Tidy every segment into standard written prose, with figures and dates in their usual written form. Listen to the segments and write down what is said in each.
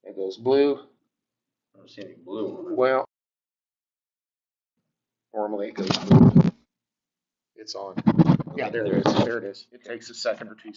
It goes blue. I don't see any blue on it. Well, normally it goes blue. It's on. Yeah, there it is. There it is. It takes a second or two.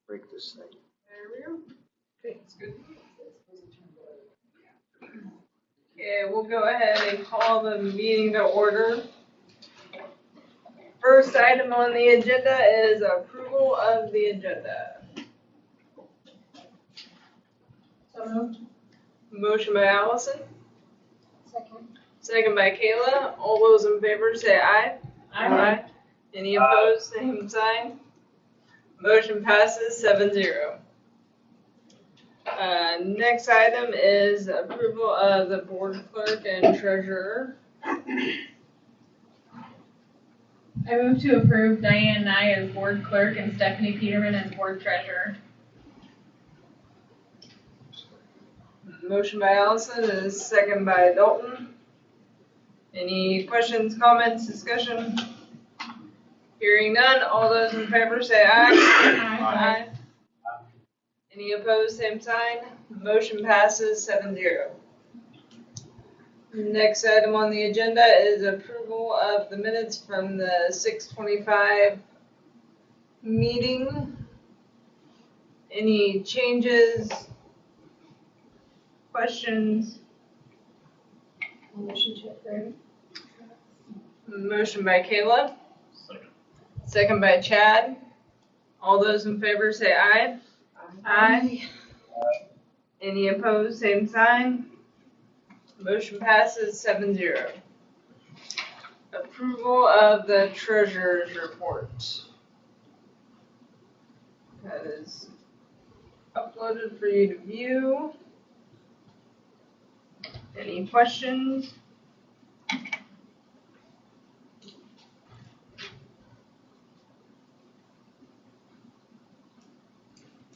break this thing. There we go. Okay, that's good. Okay, we'll go ahead and call the meeting to order. First item on the agenda is approval of the agenda. So moved. Motion by Allison, Second. second by Kayla. All those in favor say aye. Aye. Any opposed, same sign. Motion passes 7-0. Next item is approval of the board clerk and treasurer. I move to approve Diane Nye as board clerk and Stephanie Peterman as board treasurer. Motion by Allison is second by Dalton. Any questions, comments, discussion? Hearing none, all those in favor say aye. Aye. Any opposed, same sign. Motion passes 7-0. Next item on the agenda is approval of the minutes from the 6:25 meeting. Any changes, questions? Motion to approve. Motion by Kayla. Second by Chad. All those in favor say aye. Aye. Any opposed, same sign. Motion passes 7-0. Approval of the treasurer's report. That is uploaded for you to view. Any questions?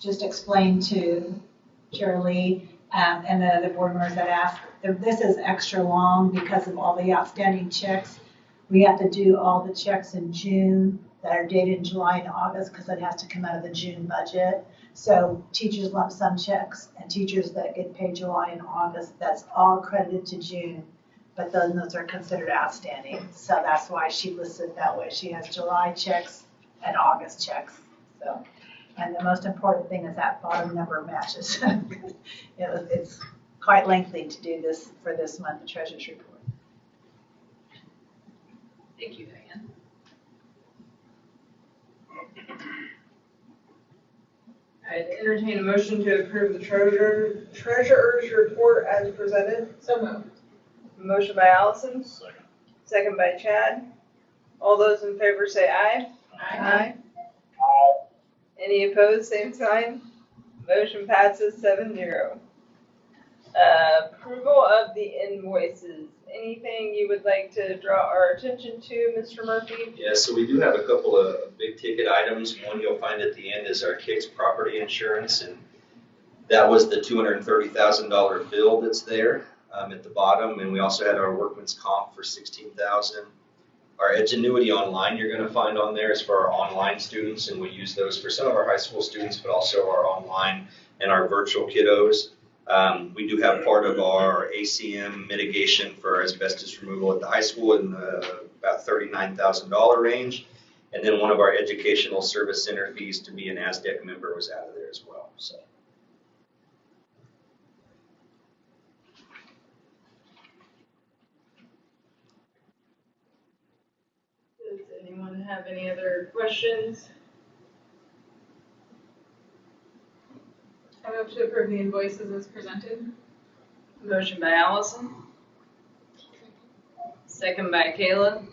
Just explain to Shirley and the other board members that asked, this is extra long because of all the outstanding checks. We have to do all the checks in June that are dated in July and August because it has to come out of the June budget. So teachers lump sum checks and teachers that get paid July and August, that's all credited to June, but then those are considered outstanding. So that's why she listed it that way. She has July checks and August checks. So. And the most important thing is that bottom number matches. It's quite lengthy to do this for this month, the treasurer's report. Thank you, Diane. I'd entertain a motion to approve the treasurer's report as presented. So moved. Motion by Allison. Second by Chad. All those in favor say aye. Aye. Any opposed, same sign. Motion passes 7-0. Approval of the invoices. Anything you would like to draw our attention to, Mr. Murphy? Yeah, so we do have a couple of big ticket items. One you'll find at the end is our Kicks property insurance, and that was the $230,000 bill that's there at the bottom, and we also had our workman's comp for $16,000. Our Edgenuity Online you're going to find on there is for our online students, and we use those for some of our high school students, but also our online and our virtual kiddos. We do have part of our ACM mitigation for asbestos removal at the high school in the about $39,000 range. And then one of our educational service center fees to be an ASDEC member was out of there as well. So. Does anyone have any other questions? I move to approve the invoices as presented. Motion by Allison. Second by Kayla.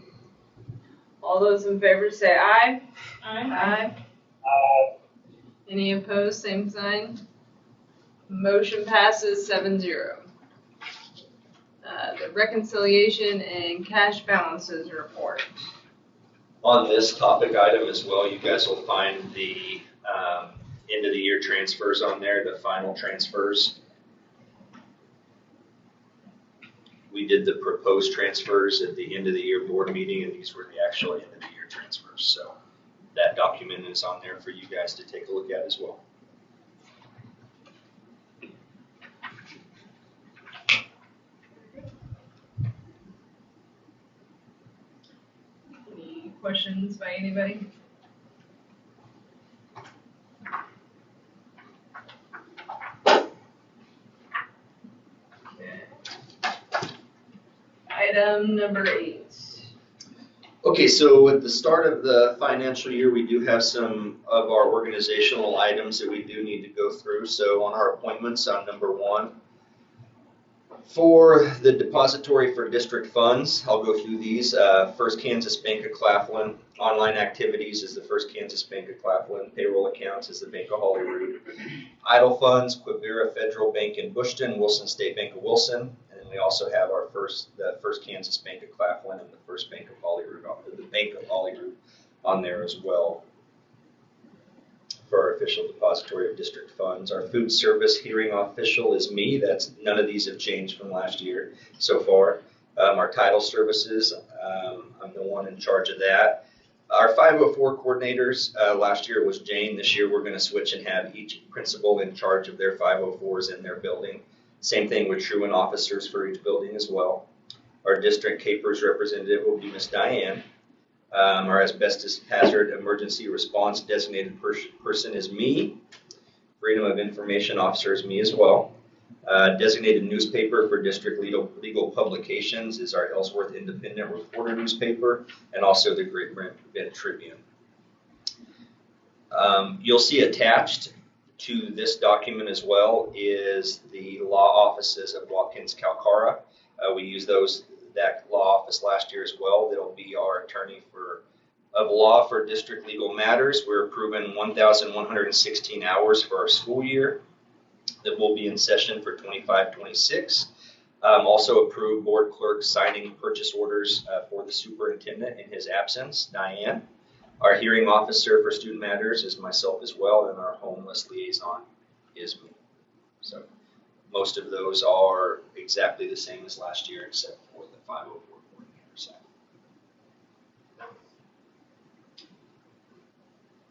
All those in favor say aye. Aye. Any opposed, same sign. Motion passes 7-0. The reconciliation and cash balances report. On this topic item as well, you guys will find the end of the year transfers on there, the final transfers. We did the proposed transfers at the end of the year board meeting, and these were the actual end of the year transfers. So that document is on there for you guys to take a look at as well. Any questions by anybody? Item number 8. Okay, so at the start of the financial year, we do have some of our organizational items that we do need to go through. So on our appointments, on number 1, for the depository for district funds, I'll go through these. First Kansas Bank of Claflin. Online activities is the First Kansas Bank of Claflin. Payroll accounts is the Bank of Holyrood. Idle funds, Quivira Federal Bank in Bushton, Wilson State Bank of Wilson. And then we also have the First Kansas Bank of Claflin and the First Bank of Holyrood, the Bank of Holyrood on there as well for our official depository of district funds. Our food service hearing official is me. None of these have changed from last year so far. Our title services, I'm the one in charge of that. Our 504 coordinators, last year was Jane. This year we're going to switch and have each principal in charge of their 504s in their building. Same thing with truant officers for each building as well. Our district capers representative will be Miss Diane. Our asbestos hazard emergency response designated person is me. Freedom of information officer is me as well. Designated newspaper for district legal publications is our Ellsworth Independent Reporter newspaper, and also the Great Bend Tribune. You'll see attached to this document as well is the law offices of Watkins Calcara. We used that law office last year as well. They'll be our attorney of law for district legal matters. We're approving 1,116 hours for our school year that will be in session for 25-26. Also approved board clerk signing purchase orders for the superintendent in his absence, Diane. Our hearing officer for student matters is myself as well, and our homeless liaison is me. So most of those are exactly the same as last year, except for the 504 coordinator side.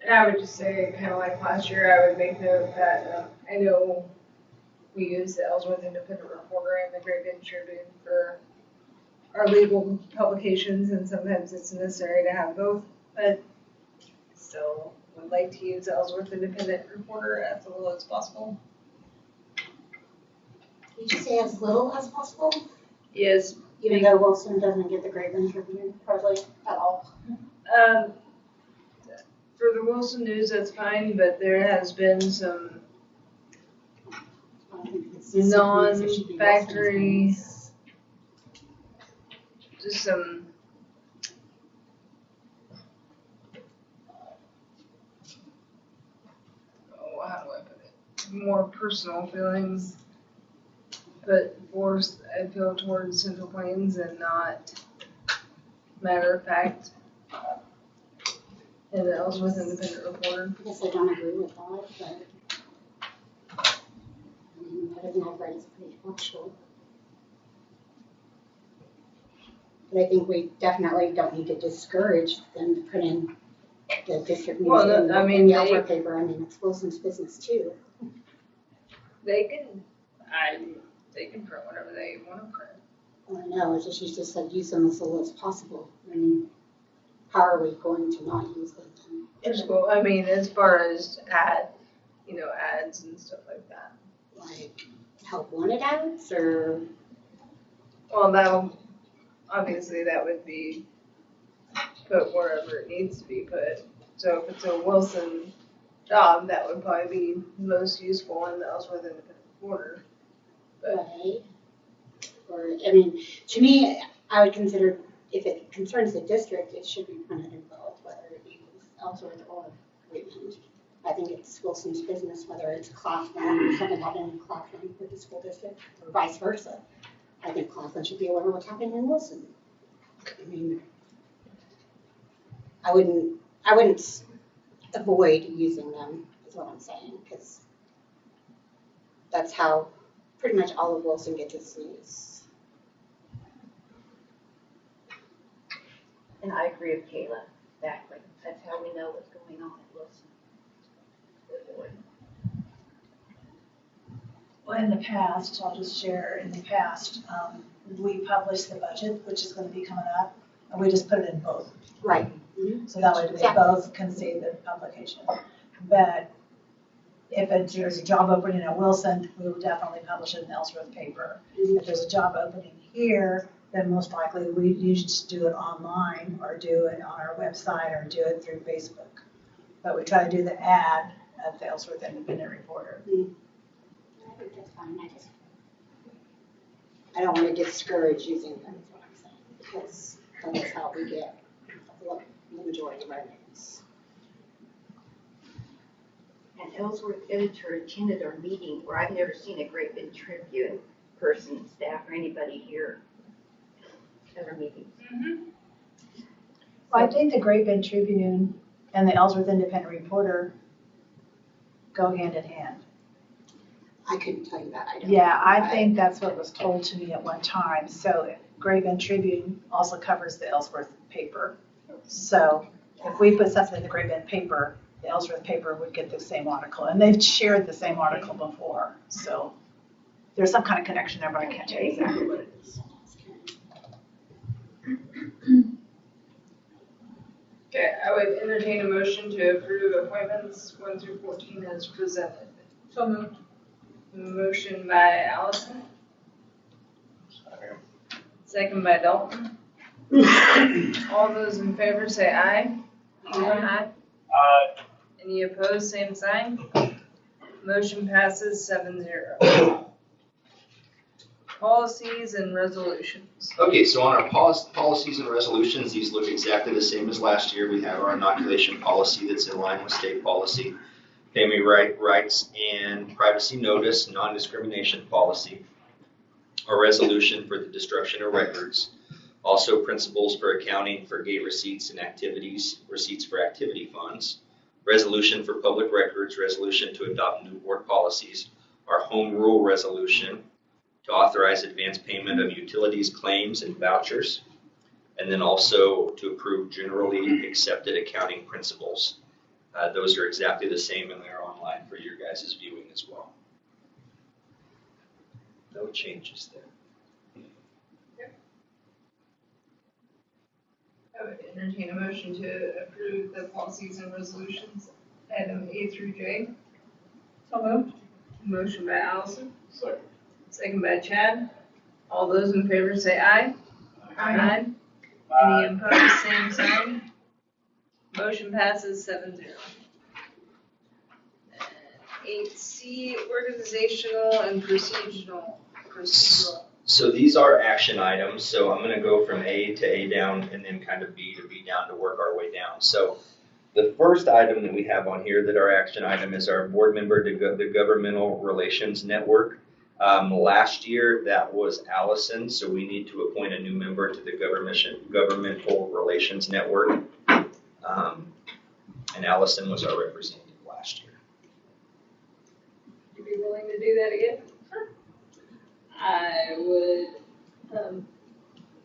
And I would just say, kind of like last year, I would make note that I know we use the Ellsworth Independent Reporter and the Great Bend Tribune for our legal publications, and sometimes it's necessary to have both, but still would like to use the Ellsworth Independent Reporter as little as possible. Did you say as little as possible? Yes. Even though Wilson doesn't get the Great Bend Tribune hardly at all. For the Wilson News, that's fine, but there has been some non-factory, just some how do I put it? More personal feelings put forth, I feel, towards Central Plains and not matter of fact. And the Ellsworth Independent Reporter. I guess I don't agree with that, but I mean, everything I've read is pretty factual. But I think we definitely don't need to discourage them to put in the district news in the Ellsworth paper. I mean, it's Wilson's business too. They can print whatever they want to print. Well, I know, it's just, you just said use them as little as possible. I mean, how are we going to not use them? Well, I mean, as far as ads and stuff like that. Like help wanted ads or? Well, that would be put wherever it needs to be put. So if it's a Wilson job, that would probably be most useful in the Ellsworth Independent Reporter. Right. Or, I mean, to me, I would consider if it concerns the district, it should be printed in both, whether it be Ellsworth or Great Bend. I think it's Wilson's business, whether it's Claflin or something happening in Claflin with the school district, or vice versa. I think Claflin should be aware of what's happening in Wilson. I mean, I wouldn't avoid using them, is what I'm saying, because that's how pretty much all of Wilson gets its news. And I agree with Kayla, exactly. That's how we know what's going on at Wilson. Well, in the past, I'll just share, in the past, we published the budget, which is going to be coming up, and we just put it in both. Right. So that way they both can see the publication. But if there's a job opening at Wilson, we would definitely publish it in the Ellsworth paper. If there's a job opening here, then most likely we just do it online or do it on our website or do it through Facebook. But we try to do the ad at the Ellsworth Independent Reporter. I think that's fine, I don't want to discourage using them, is what I'm saying, because that's how we get the majority of our news. An Ellsworth editor attended our meeting where I've never seen a Great Bend Tribune person, staff, or anybody here at our meetings. Well, I think the Great Bend Tribune and the Ellsworth Independent Reporter go hand in hand. I couldn't tell you that, I don't. Yeah, I think that's what was told to me at one time. So Great Bend Tribune also covers the Ellsworth paper. So if we put something in the Great Bend paper, the Ellsworth paper would get the same article. And they've shared the same article before. So there's some kind of connection there, but I can't tell you exactly what it is. Okay, I would entertain a motion to approve appointments 1 through 14 as presented. So moved. Motion by Allison, second by Dalton. All those in favor say aye. Aye. Any opposed, same sign. Motion passes 7-0. Policies and resolutions. Okay, so on our policies and resolutions, these look exactly the same as last year. We have our inoculation policy that's in line with state policy, family rights and privacy notice, non-discrimination policy, our resolution for the destruction of records, also principles for accounting for gate receipts and receipts for activity funds, resolution for public records, resolution to adopt new board policies, our home rule resolution, to authorize advance payment of utilities, claims, and vouchers, and then also to approve generally accepted accounting principles. Those are exactly the same and they're online for your guys' viewing as well. No changes there. I would entertain a motion to approve the policies and resolutions, item A through J. So moved. Motion by Allison. Second by Chad. All those in favor say aye. Aye. Any opposed, same sign. Motion passes 7-0. 8C, organizational and procedural. So these are action items. So I'm going to go from A to A down and then kind of B to B down to work our way down. So the first item that we have on here that our action item is our board member to the Governmental Relations Network. Last year that was Allison, so we need to appoint a new member to the Governmental Relations Network. And Allison was our representative last year. You'd be willing to do that again? Sure. I would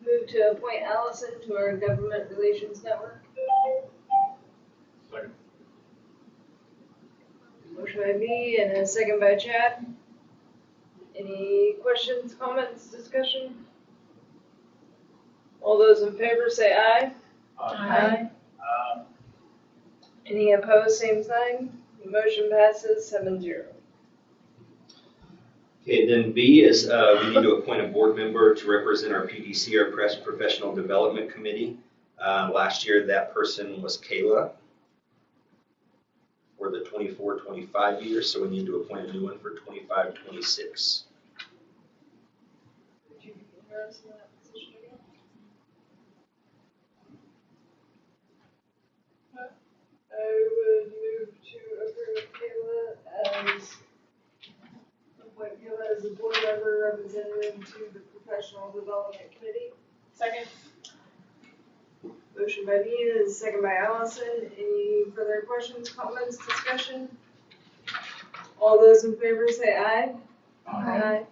move to appoint Allison to our Government Relations Network. Second. Motion by me and a second by Chad. Any questions, comments, discussion? All those in favor say aye. Aye. Any opposed, same sign. Motion passes 7-0. Okay, then B is we need to appoint a board member to represent our PDC, our Professional Development Committee. Last year that person was Kayla for the 24-25 years, so we need to appoint a new one for 25-26. Would you be interested in that position again? I would move to approve Kayla as appoint Kayla as a board member representative to the Professional Development Committee. Second. Motion by me and a second by Allison. Any further questions, comments, discussion? All those in favor say aye. Aye.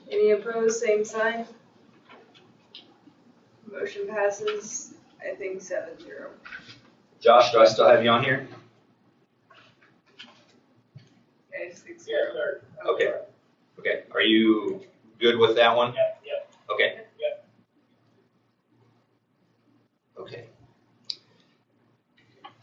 Any opposed, same sign. Motion passes, I think 7-0. Josh, do I still have you on here? Okay, 6-0. Okay. Okay, are you good with that one? Yep. Okay. Yep. Okay.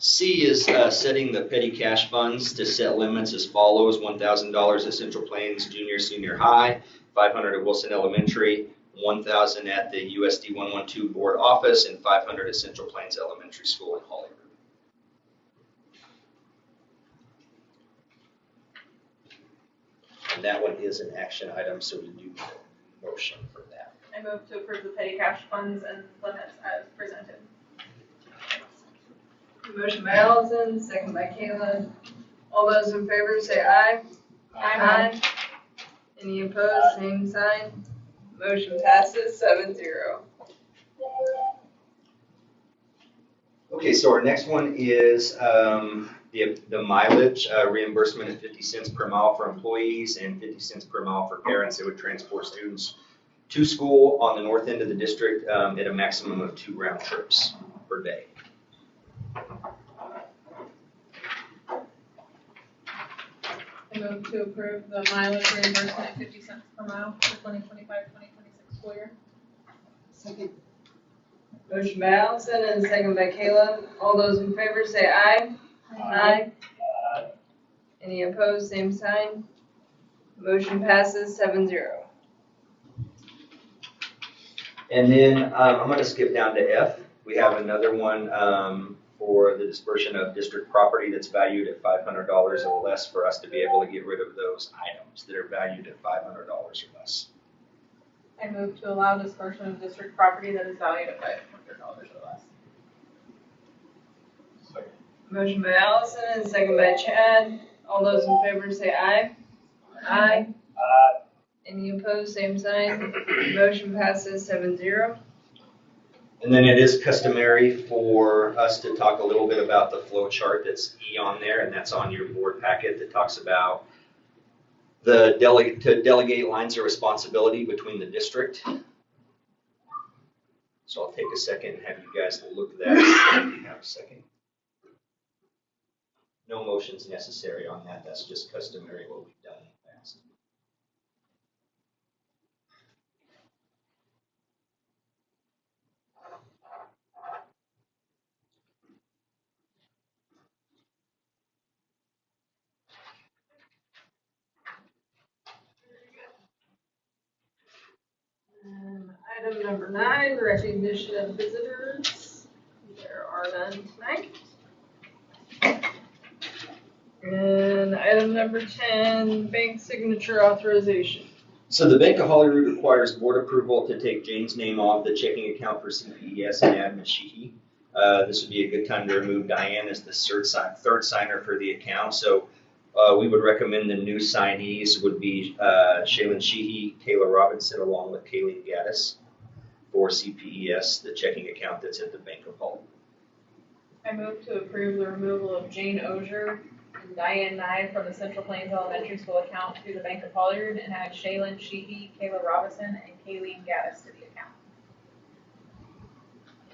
C is setting the petty cash funds to set limits as follows: $1,000 at Central Plains Junior Senior High, $500 at Wilson Elementary, $1,000 at the USD 112 board office, and $500 at Central Plains Elementary School in Hollywood. And that one is an action item, so we do need a motion for that. I move to approve the petty cash funds and limits as presented. Motion by Allison, second by Kayla. All those in favor say aye. Aye. Any opposed, same sign. Motion passes 7-0. Okay, so our next one is the mileage reimbursement of 50 cents per mile for employees and 50 cents per mile for parents that would transport students to school on the north end of the district at a maximum of 2 round trips per day. I move to approve the mileage reimbursement at 50 cents per mile for 2025-2026 school year. Second. Motion by Allison and second by Kayla. All those in favor say aye. Aye. Any opposed, same sign. Motion passes 7-0. And then I'm going to skip down to F. We have another one for the dispersion of district property that's valued at $500 or less for us to be able to get rid of those items that are valued at $500 or less. I move to allow dispersion of district property that is valued at $500 or less. Second. Motion by Allison and second by Chad. All those in favor say aye. Aye. Any opposed, same sign. Motion passes 7-0. And then it is customary for us to talk a little bit about the flow chart that's E on there, and that's on your board packet that talks about the delegate lines of responsibility between the district. So I'll take a second and have you guys look at that if you have a second. No motions necessary on that. That's just customary what we've done in the past. Item number 9, recognition of visitors. There are none tonight. And item number 10, bank signature authorization. So the Bank of Holyrood requires board approval to take Jane's name off the checking account for CPES and add Ms. Sheehy. This would be a good time to remove Diane as the third signer for the account. So we would recommend the new signees would be Shaylin Sheehy, Kayla Robinson, along with Kayleen Gaddis for CPES, the checking account that's at the Bank of Holyrood. I move to approve the removal of Jane Ozier and Diane Nye from the Central Plains Elementary School account to the Bank of Holyrood and add Shaylin Sheehy, Kayla Robinson, and Kayleen Gaddis to the account.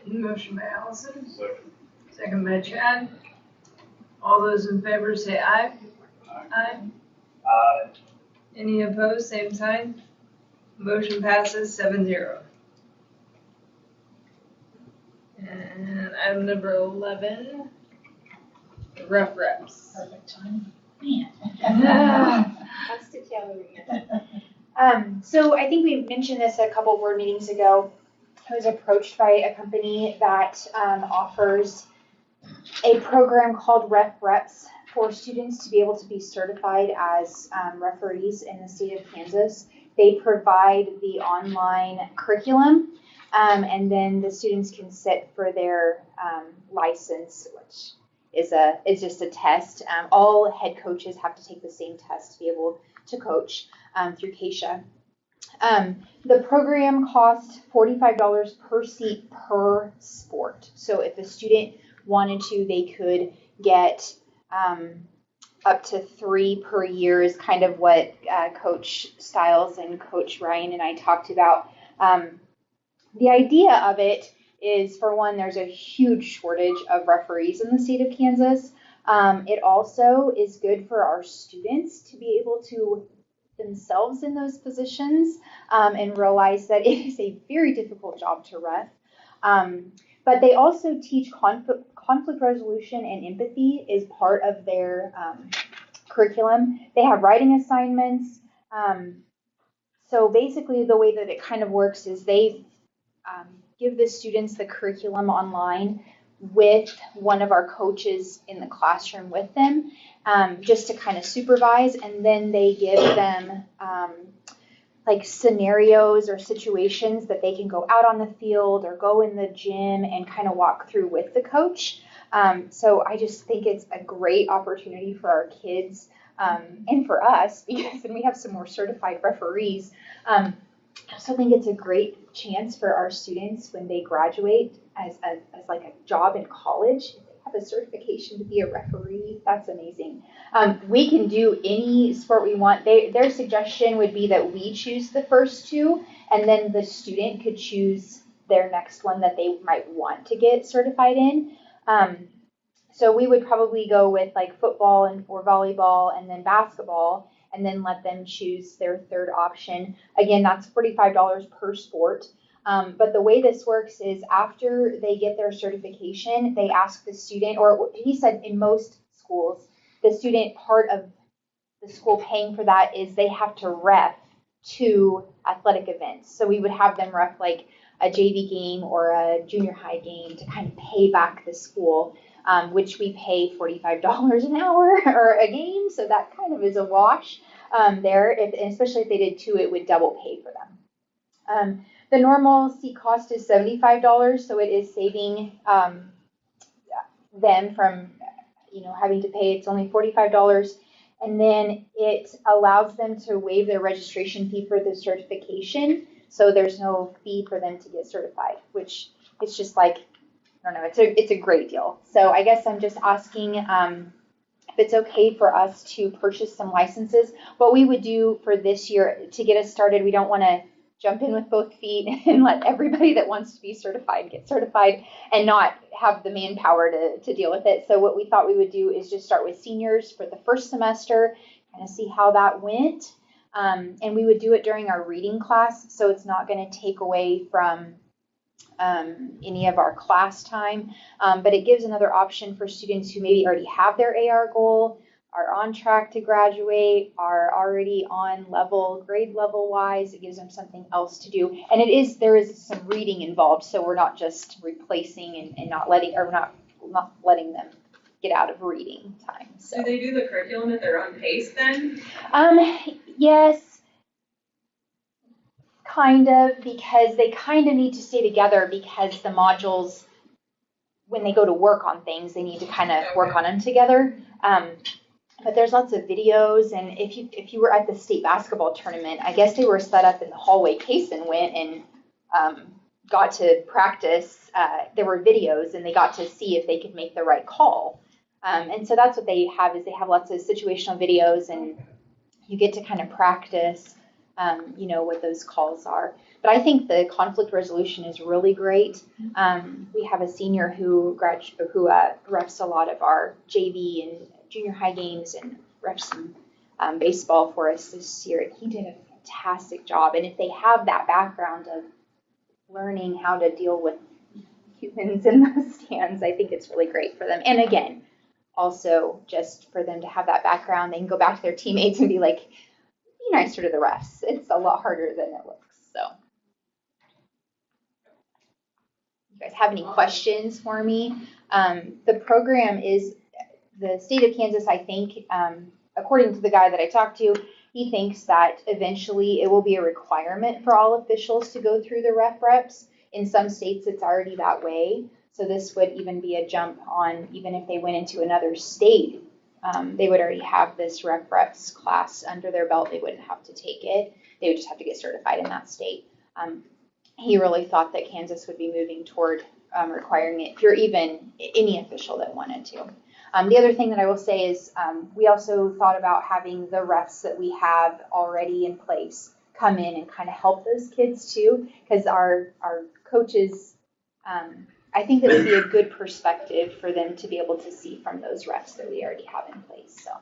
Motion by Allison, Second. second by Chad. All those in favor say aye. Aye. Any opposed, same sign. Motion passes 7-0. And item number 11, rough reps. Perfect time. That's the gallery. So I think we mentioned this a couple board meetings ago. I was approached by a company that offers a program called Ref Reps for students to be able to be certified as referees in the state of Kansas. They provide the online curriculum, and then the students can sit for their license, which is just a test. All head coaches have to take the same test to be able to coach through KSHA. The program costs $45 per seat per sport. So if a student wanted to, they could get up to 3 per year is kind of what Coach Stiles and Coach Ryan and I talked about. The idea of it is, for one, there's a huge shortage of referees in the state of Kansas. It also is good for our students to be able to themselves in those positions and realize that it is a very difficult job to ref. But they also teach conflict resolution and empathy is part of their curriculum. They have writing assignments. So basically the way that it kind of works is they give the students the curriculum online with one of our coaches in the classroom with them, just to kind of supervise, and then they give them like scenarios or situations that they can go out on the field or go in the gym and kind of walk through with the coach. So I just think it's a great opportunity for our kids and for us, because then we have some more certified referees. I also think it's a great chance for our students when they graduate as like a job in college. If they have a certification to be a referee, that's amazing. We can do any sport we want. Their suggestion would be that we choose the first two, and then the student could choose their next one that they might want to get certified in. So we would probably go with like football or volleyball and then basketball, and then let them choose their third option. Again, that's $45 per sport. But the way this works is after they get their certification, they ask the student, or he said in most schools, the student, part of the school paying for that is they have to ref 2 athletic events. So we would have them ref like a JV game or a junior high game to kind of pay back the school, which we pay $45 an hour or a game. So that kind of is a wash there. Especially if they did 2, it would double pay for them. The normal seat cost is $75, so it is saving them from having to pay. It's only $45, and then it allows them to waive their registration fee for the certification. So there's no fee for them to get certified, which is just like, I don't know, it's a great deal. So I guess I'm just asking if it's okay for us to purchase some licenses. What we would do for this year to get us started, we don't want to jump in with both feet and let everybody that wants to be certified get certified and not have the manpower to deal with it. So what we thought we would do is just start with seniors for the first semester, kind of see how that went. And we would do it during our reading class, so it's not going to take away from any of our class time, but it gives another option for students who maybe already have their AR goal, are on track to graduate, are already on grade level wise. It gives them something else to do, and there is some reading involved, so we're not just replacing and not letting them get out of reading time. So. Do they do the curriculum at their own pace then? Yes. Kind of, because they kind of need to stay together, because the modules, when they go to work on things, they need to kind of work on them together. But there's lots of videos, and if you were at the state basketball tournament, I guess they were set up in the hallway. Kaysen went and got to practice. There were videos, and they got to see if they could make the right call. And so that's what they have, is they have lots of situational videos, and you get to kind of practice what those calls are. But I think the conflict resolution is really great. We have a senior who refs a lot of our JV and junior high games and refs some baseball for us this year. And he did a fantastic job. And if they have that background of learning how to deal with humans in the stands, I think it's really great for them. And again, also just for them to have that background, they can go back to their teammates and be like, be nicer to the refs. It's a lot harder than it looks. So, you guys have any questions for me? The program is the state of Kansas, I think, according to the guy that I talked to, he thinks that eventually it will be a requirement for all officials to go through the reps. In some states, it's already that way. So this would even be a jump on, even if they went into another state, they would already have this reps class under their belt. They wouldn't have to take it. They would just have to get certified in that state. He really thought that Kansas would be moving toward requiring it for even any official that wanted to. The other thing that I will say is we also thought about having the refs that we have already in place come in and kind of help those kids too, because our coaches, I think that would be a good perspective for them to be able to see from those refs that we already have in place. So,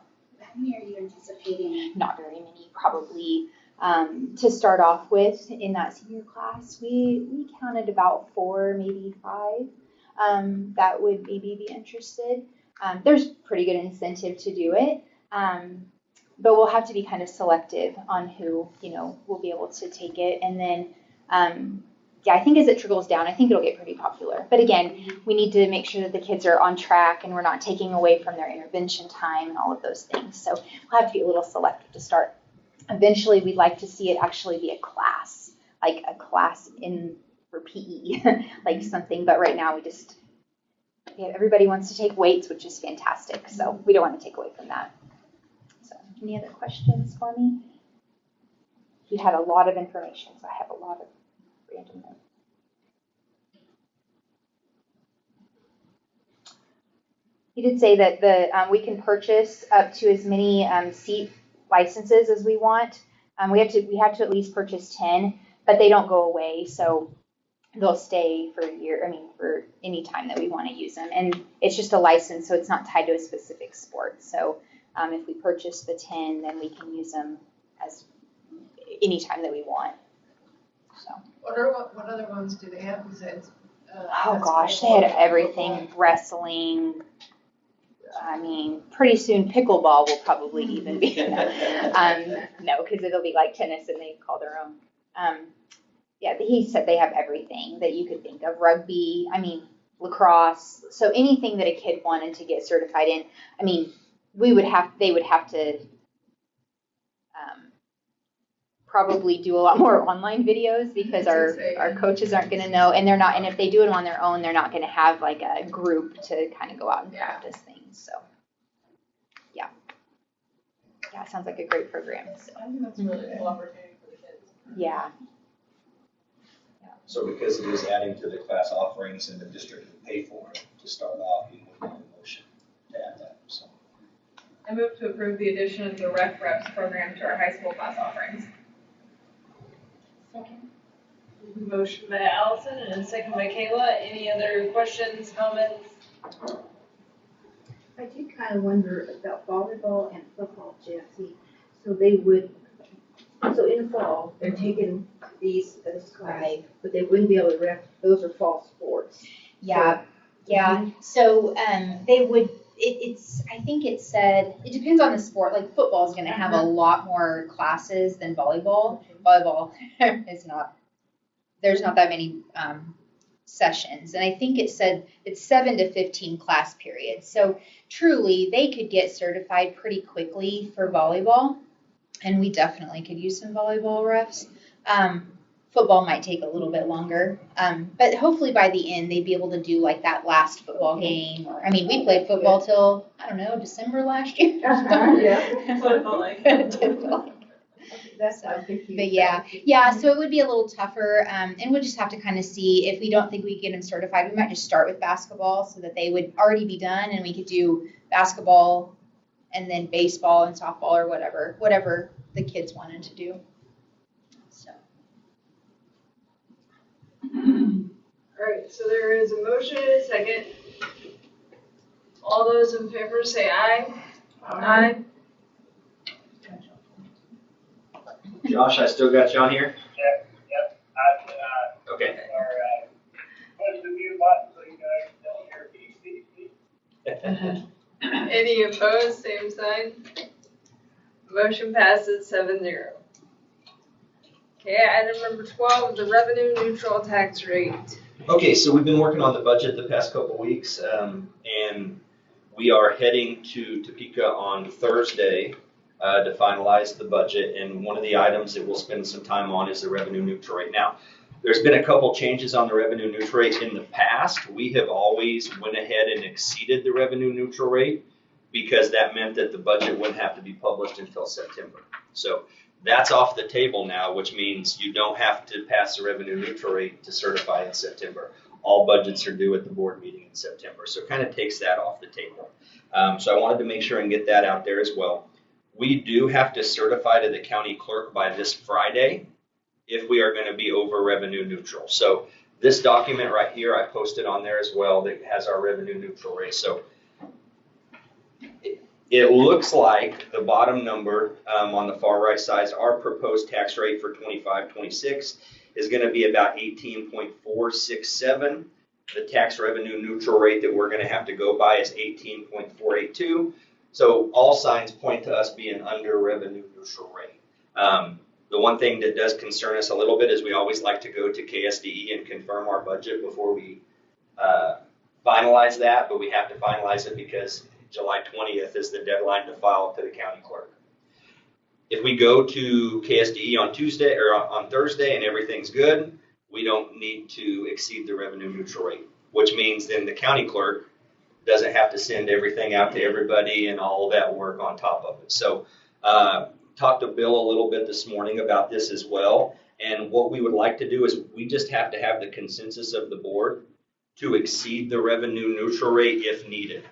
how many are you anticipating? Not very many, probably. To start off with, in that senior class, we counted about 4, maybe 5 that would maybe be interested. There's pretty good incentive to do it. but we'll have to be kind of selective on who, will be able to take it. And then, I think as it trickles down, I think it'll get pretty popular. But again, we need to make sure that the kids are on track and we're not taking away from their intervention time and all of those things. So we'll have to be a little selective to start. Eventually, we'd like to see it actually be a class, like a class for PE, like something. But right now, everybody wants to take weights, which is fantastic. So we don't want to take away from that. So any other questions for me? You had a lot of information, so I have a lot of random notes. He did say that we can purchase up to as many seat licenses as we want. We have to at least purchase 10, but they don't go away, so they'll stay for a year. For any time that we want to use them, and it's just a license, so it's not tied to a specific sport. So if we purchase the 10, then we can use them as any time that we want. So. What other ones do they have besides? Oh gosh, they had everything. Wrestling. Pretty soon pickleball will probably even be. No, because it'll be like tennis and they call their own. He said they have everything that you could think of. Rugby, lacrosse. So anything that a kid wanted to get certified in, they would have to probably do a lot more online videos because our coaches aren't going to know, and they're not. And if they do it on their own, they're not going to have like a group to kind of go out and practice things. So, yeah, it sounds like a great program. So. I think that's a really cool opportunity for the kids. Yeah. So because it is adding to the class offerings and the district will pay for it to start off, we move on a motion to add that. So. I move to approve the addition of the Rec Reps program to our high school class offerings. Second. Motion by Allison and a second by Kayla. Any other questions, comments? I do kind of wonder about volleyball and football, Jesse. So in the fall, they're taking this class, but they wouldn't be able to rep, those are fall sports. Yeah. So they would. I think it said it depends on the sport. Like football is going to have a lot more classes than volleyball. Volleyball is not. There's not that many sessions, and I think it said it's 7 to 15 class periods. So truly, they could get certified pretty quickly for volleyball, and we definitely could use some volleyball refs. Football might take a little bit longer, but hopefully by the end they'd be able to do like that last football game. Or we played football till December last year. That's what it felt like. That's what I'm thinking. But yeah. So it would be a little tougher, and we'll just have to kind of see if we don't think we can get them certified. We might just start with basketball so that they would already be done, and we could do basketball, and then baseball and softball or whatever the kids wanted to do. So. All right, so there is a motion and a second. All those in favor say aye. Aye. Josh, I still got you on here? Yep. Okay. Push the mute button so you guys don't hear me speak. Any opposed, same sign. Motion passes 7-0. Okay, item number 12, the revenue neutral tax rate. Okay, so we've been working on the budget the past couple weeks, and we are heading to Topeka on Thursday to finalize the budget. And one of the items that we'll spend some time on is the revenue neutral rate. Now, there's been a couple changes on the revenue neutral rate in the past. We have always went ahead and exceeded the revenue neutral rate because that meant that the budget wouldn't have to be published until September. So that's off the table now, which means you don't have to pass the revenue neutral rate to certify in September. All budgets are due at the board meeting in September. So it kind of takes that off the table. So I wanted to make sure and get that out there as well. We do have to certify to the county clerk by this Friday if we are going to be over revenue neutral. So this document right here, I posted on there as well that has our revenue neutral rate. So it looks like the bottom number on the far right side, our proposed tax rate for 25-26 is going to be about 18.467. The tax revenue neutral rate that we're going to have to go by is 18.482. So all signs point to us being under revenue neutral rate. The one thing that does concern us a little bit is we always like to go to KSDE and confirm our budget before we finalize that, but we have to finalize it because July 20th is the deadline to file to the county clerk. If we go to KSDE on Tuesday or on Thursday and everything's good, we don't need to exceed the revenue neutral rate, which means then the county clerk doesn't have to send everything out to everybody and all that work on top of it. So talked to Bill a little bit this morning about this as well. And what we would like to do is we just have to have the consensus of the board to exceed the revenue neutral rate if needed.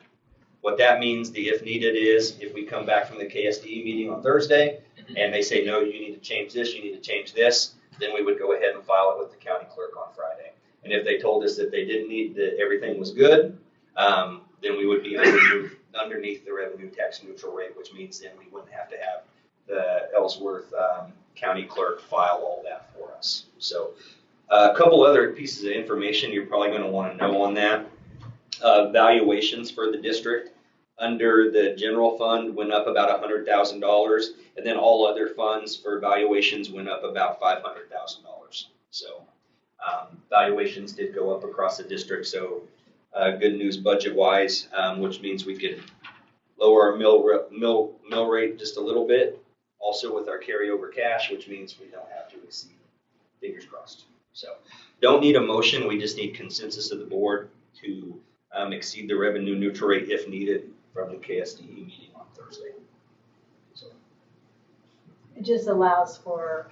What that means, the if needed is if we come back from the KSDE meeting on Thursday and they say, no, you need to change this, you need to change this, then we would go ahead and file it with the county clerk on Friday. And if they told us that they didn't need, that everything was good, then we would be underneath the revenue tax neutral rate, which means then we wouldn't have to have the Ellsworth county clerk file all that for us. So a couple other pieces of information you're probably going to want to know on that. Valuations for the district under the general fund went up about $100,000, and then all other funds for valuations went up about $500,000. So valuations did go up across the district, so good news budget-wise, which means we could lower our mill rate just a little bit, also with our carryover cash, which means we don't have to exceed, fingers crossed. So don't need a motion, we just need consensus of the board to exceed the revenue neutral rate if needed from the KSDE meeting on Thursday. So. It just allows for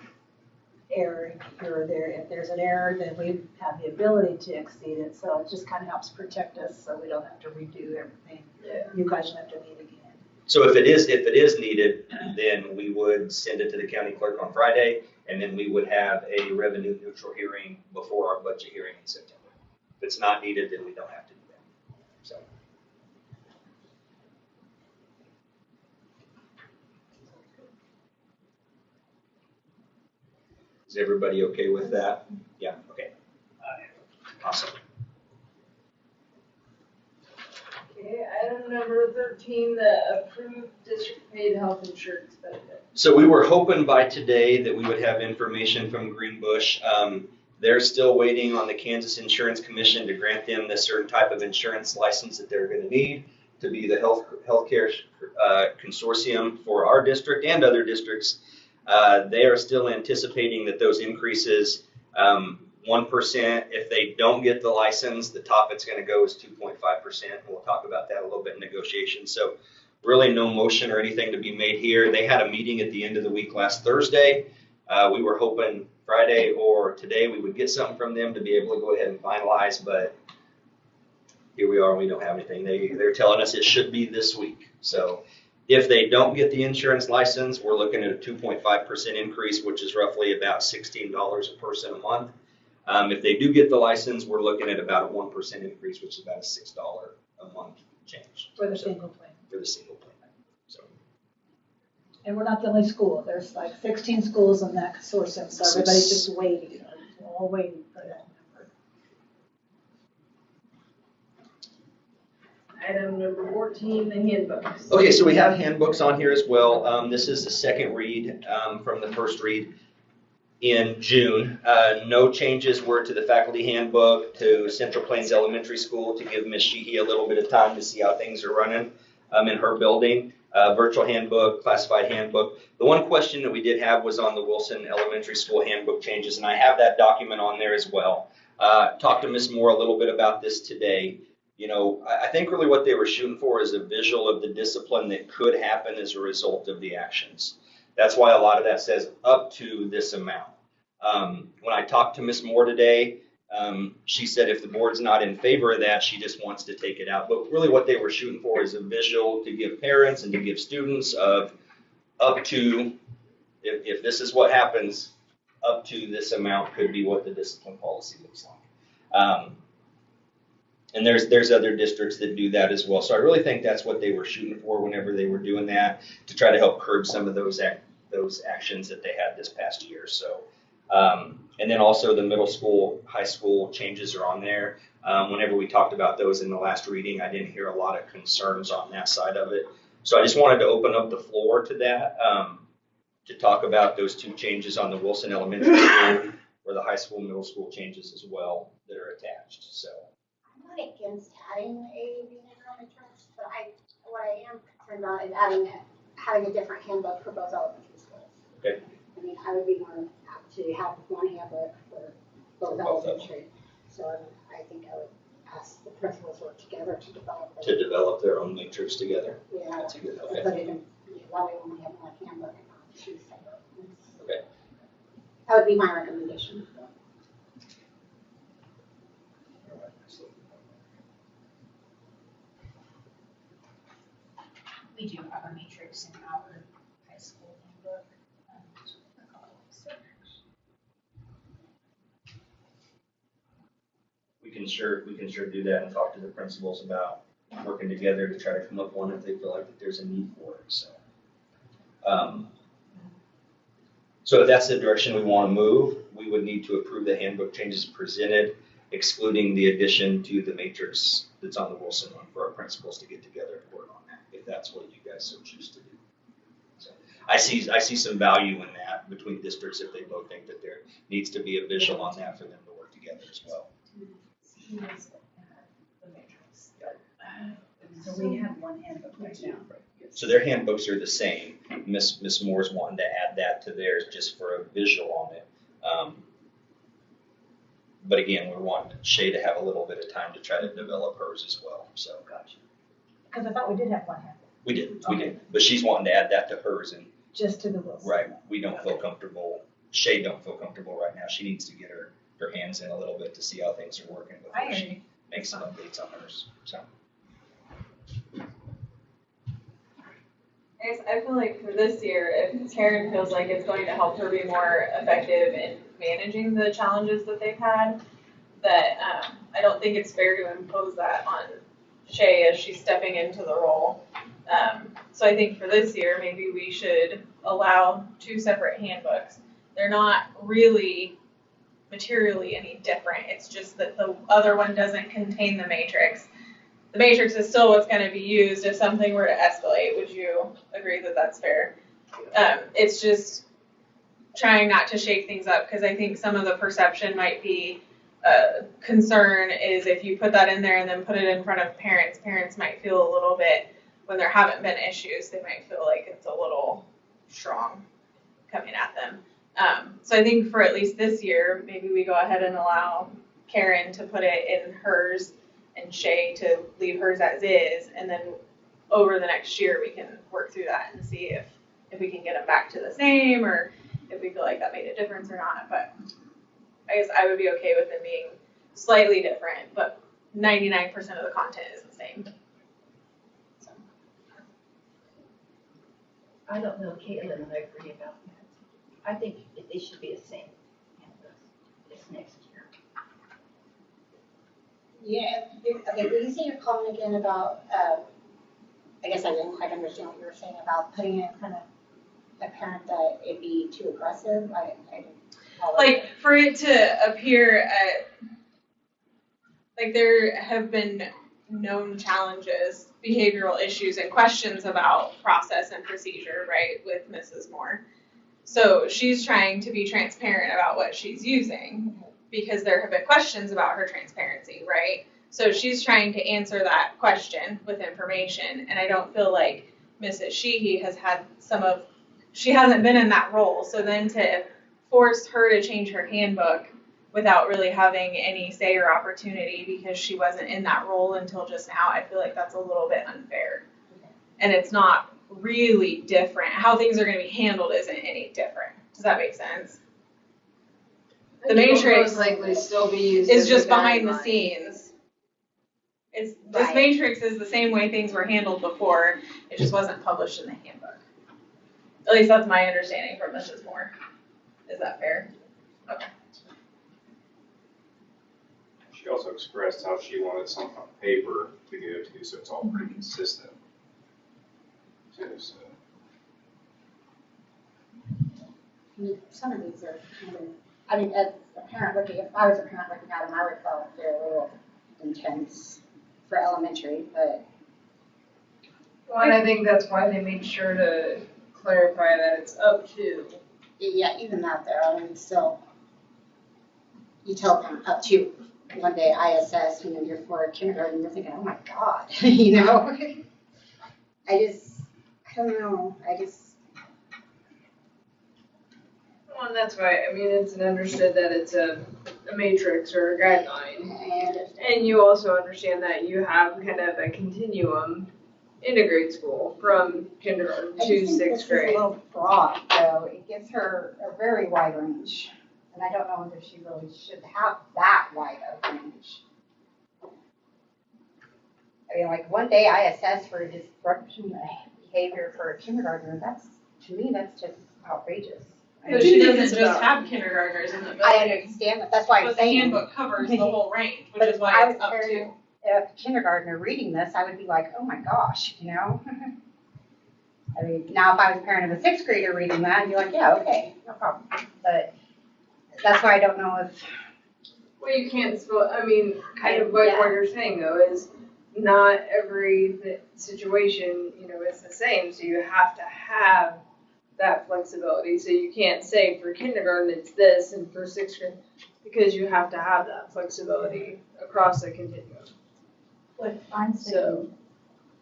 error here or there. If there's an error, then we have the ability to exceed it. So it just kind of helps protect us so we don't have to redo everything. Yeah. You guys don't have to meet again. So if it is needed, then we would send it to the county clerk on Friday, and then we would have a revenue neutral hearing before our budget hearing in September. If it's not needed, then we don't have to do that. So. Is everybody okay with that? Yeah, okay. Awesome. Okay, item number 13, the approved district paid health insurance benefit. So we were hoping by today that we would have information from Greenbush. They're still waiting on the Kansas Insurance Commission to grant them the certain type of insurance license that they're going to need to be the healthcare consortium for our district and other districts. They are still anticipating that those increases, 1%, if they don't get the license, the top it's going to go is 2.5%. We'll talk about that a little bit in negotiations. So really no motion or anything to be made here. They had a meeting at the end of the week last Thursday. We were hoping Friday or today we would get something from them to be able to go ahead and finalize, but here we are, we don't have anything. They're telling us it should be this week. So if they don't get the insurance license, we're looking at a 2.5% increase, which is roughly about $16 a person a month. If they do get the license, we're looking at about a 1% increase, which is about a $6 a month change. For the single plan. For the single plan. So. And we're not the only school. There's like 16 schools in that consortium, so everybody's just waiting. We're all waiting for that number. Item number 14, the handbooks. Okay, so we have handbooks on here as well. This is the second read from the first read in June. No changes were to the faculty handbook, to Central Plains Elementary School to give Ms. Sheehy a little bit of time to see how things are running in her building. Virtual handbook, classified handbook. The one question that we did have was on the Wilson Elementary School handbook changes, and I have that document on there as well. Talked to Ms. Moore a little bit about this today. You know, I think really what they were shooting for is a visual of the discipline that could happen as a result of the actions. That's why a lot of that says up to this amount. When I talked to Ms. Moore today, she said if the board's not in favor of that, she just wants to take it out. But really what they were shooting for is a visual to give parents and to give students of up to, if this is what happens, up to this amount could be what the discipline policy looks like. And there's other districts that do that as well. So I really think that's what they were shooting for whenever they were doing that, to try to help curb some of those actions that they had this past year. So, and then also the middle school, high school changes are on there. Whenever we talked about those in the last reading, I didn't hear a lot of concerns on that side of it. So I just wanted to open up the floor to that, to talk about those two changes on the Wilson Elementary School, or the high school, middle school changes as well that are attached, so. I'm not against adding a economic trust, but what I am concerned about is having a different handbook for both elementary schools. Okay. I mean, I would be more apt to have one handbook for both elementary. So I think I would ask the principals work together to develop Their own matrix together. Yeah. That's a good, And okay. put it in, that way we only have one handbook and not two separate ones. Okay. That would be my recommendation. We do have a matrix in our high school handbook. We can sure do that and talk to the principals about working together to try to come up with one if they feel like that there's a need for it, so. So if that's the direction we want to move, we would need to approve the handbook changes presented, excluding the addition to the matrix that's on the Wilson one for our principals to get together and work on that, if that's what you guys so choose to do. So I see some value in that between districts if they both think that there needs to be a visual on that for them to work together as well. So we have one handbook right now. So their handbooks are the same. Miss Moore's wanting to add that to theirs just for a visual on it. But again, we're wanting Shay to have a little bit of time to try to develop hers as well, so. Gotcha. Because I thought we did have one handbook. We did, but she's wanting to add that to hers, and Just to the Wilson. right, we don't feel comfortable, Shay don't feel comfortable right now. She needs to get her hands in a little bit to see how things are working before she makes some updates on hers, so. I guess I feel like for this year, if Karen feels like it's going to help her be more effective in managing the challenges that they've had, that I don't think it's fair to impose that on Shay as she's stepping into the role. So I think for this year, maybe we should allow two separate handbooks. They're not really materially any different. It's just that the other one doesn't contain the matrix. The matrix is still what's going to be used if something were to escalate. Would you agree that that's fair? It's just trying not to shake things up, because I think some of the perception might be concern is if you put that in there and then put it in front of parents, parents might feel a little bit, when there haven't been issues, they might feel like it's a little strong coming at them. So I think for at least this year, maybe we go ahead and allow Karen to put it in hers and Shay to leave hers as is, and then over the next year we can work through that and see if we can get them back to the same, or if we feel like that made a difference or not. But I guess I would be okay with them being slightly different, but 99% of the content is the same. So. I don't know, Caitlin and I agree about that. I think they should be the same this next year. Yeah, okay, will you say your comment again about, I guess I didn't quite understand what you were saying about putting it in front of a parent that it'd be too aggressive? I didn't follow. Like, for it to appear at, like, there have been known challenges, behavioral issues, and questions about process and procedure, right, with Mrs. Moore. So she's trying to be transparent about what she's using, because there have been questions about her transparency, right? So she's trying to answer that question with information, and I don't feel like Mrs. Sheehy has had she hasn't been in that role, so then to force her to change her handbook without really having any say or opportunity because she wasn't in that role until just now, I feel like that's a little bit unfair. And it's not really different. How things are going to be handled isn't any different. Does that make sense? The matrix likely still be used is as just a behind the guideline. scenes. This Right. matrix is the same way things were handled before. It just wasn't published in the handbook. At least that's my understanding from Mrs. Moore. Is that fair? Okay. She also expressed how she wanted something on paper to go to, so it's all pretty consistent. Too, so. I mean, some of these are kind of, I mean, as a parent looking, if I was a parent looking at them, I would feel they're a little intense for elementary, but Well, and I think that's why they made sure to clarify that it's up to. Yeah, even that there, I mean, still, you tell them up to one day ISS, you know, you're for kindergarten, you're thinking, oh my God, you know? I don't know, Well, and that's why, I mean, it's understood that it's a matrix or a guideline. And you also understand that you have kind of a continuum in a grade school from kindergarten to sixth grade. This is a little broad, though. It gives her a very wide range. And I don't know whether she really should have that wide of range. I mean, like, one day ISS for disruption behavior for a kindergartner, to me, that's just outrageous. But she doesn't just have kindergartners in the building. I understand that, that's why I'm But the saying. handbook covers the whole range, which But is if why I it's was up a to. parent of a kindergartner reading this, I would be like, oh my gosh, you know? I mean, now if I was a parent of a sixth grader reading that, I'd be like, yeah, okay, no problem. But that's why I don't know if. Well, you can't spell, I mean, kind of like what you're saying though, is not every situation, you know, is the same, so you have to have that flexibility. So you can't say for kindergarten it's this and for sixth grade, because you have to have that flexibility across the continuum. What I'm So- saying,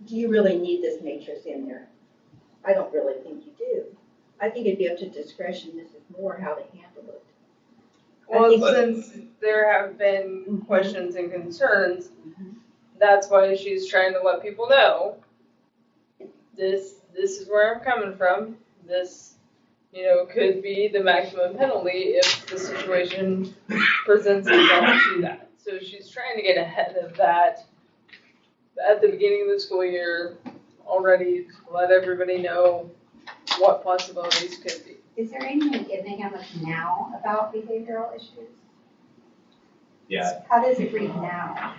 do you really need this matrix in there? I don't really think you do. I think it'd be up to discretion, this is more how to handle it. Well, think- since there have been questions and concerns, that's why she's trying to let people know, this is where I'm coming from. This, you know, could be the maximum penalty if the situation presents itself to that. So she's trying to get ahead of that at the beginning of the school year, already let everybody know what possibilities could be. Is there anything in the handbook now about behavioral issues? Yeah. How does it read now?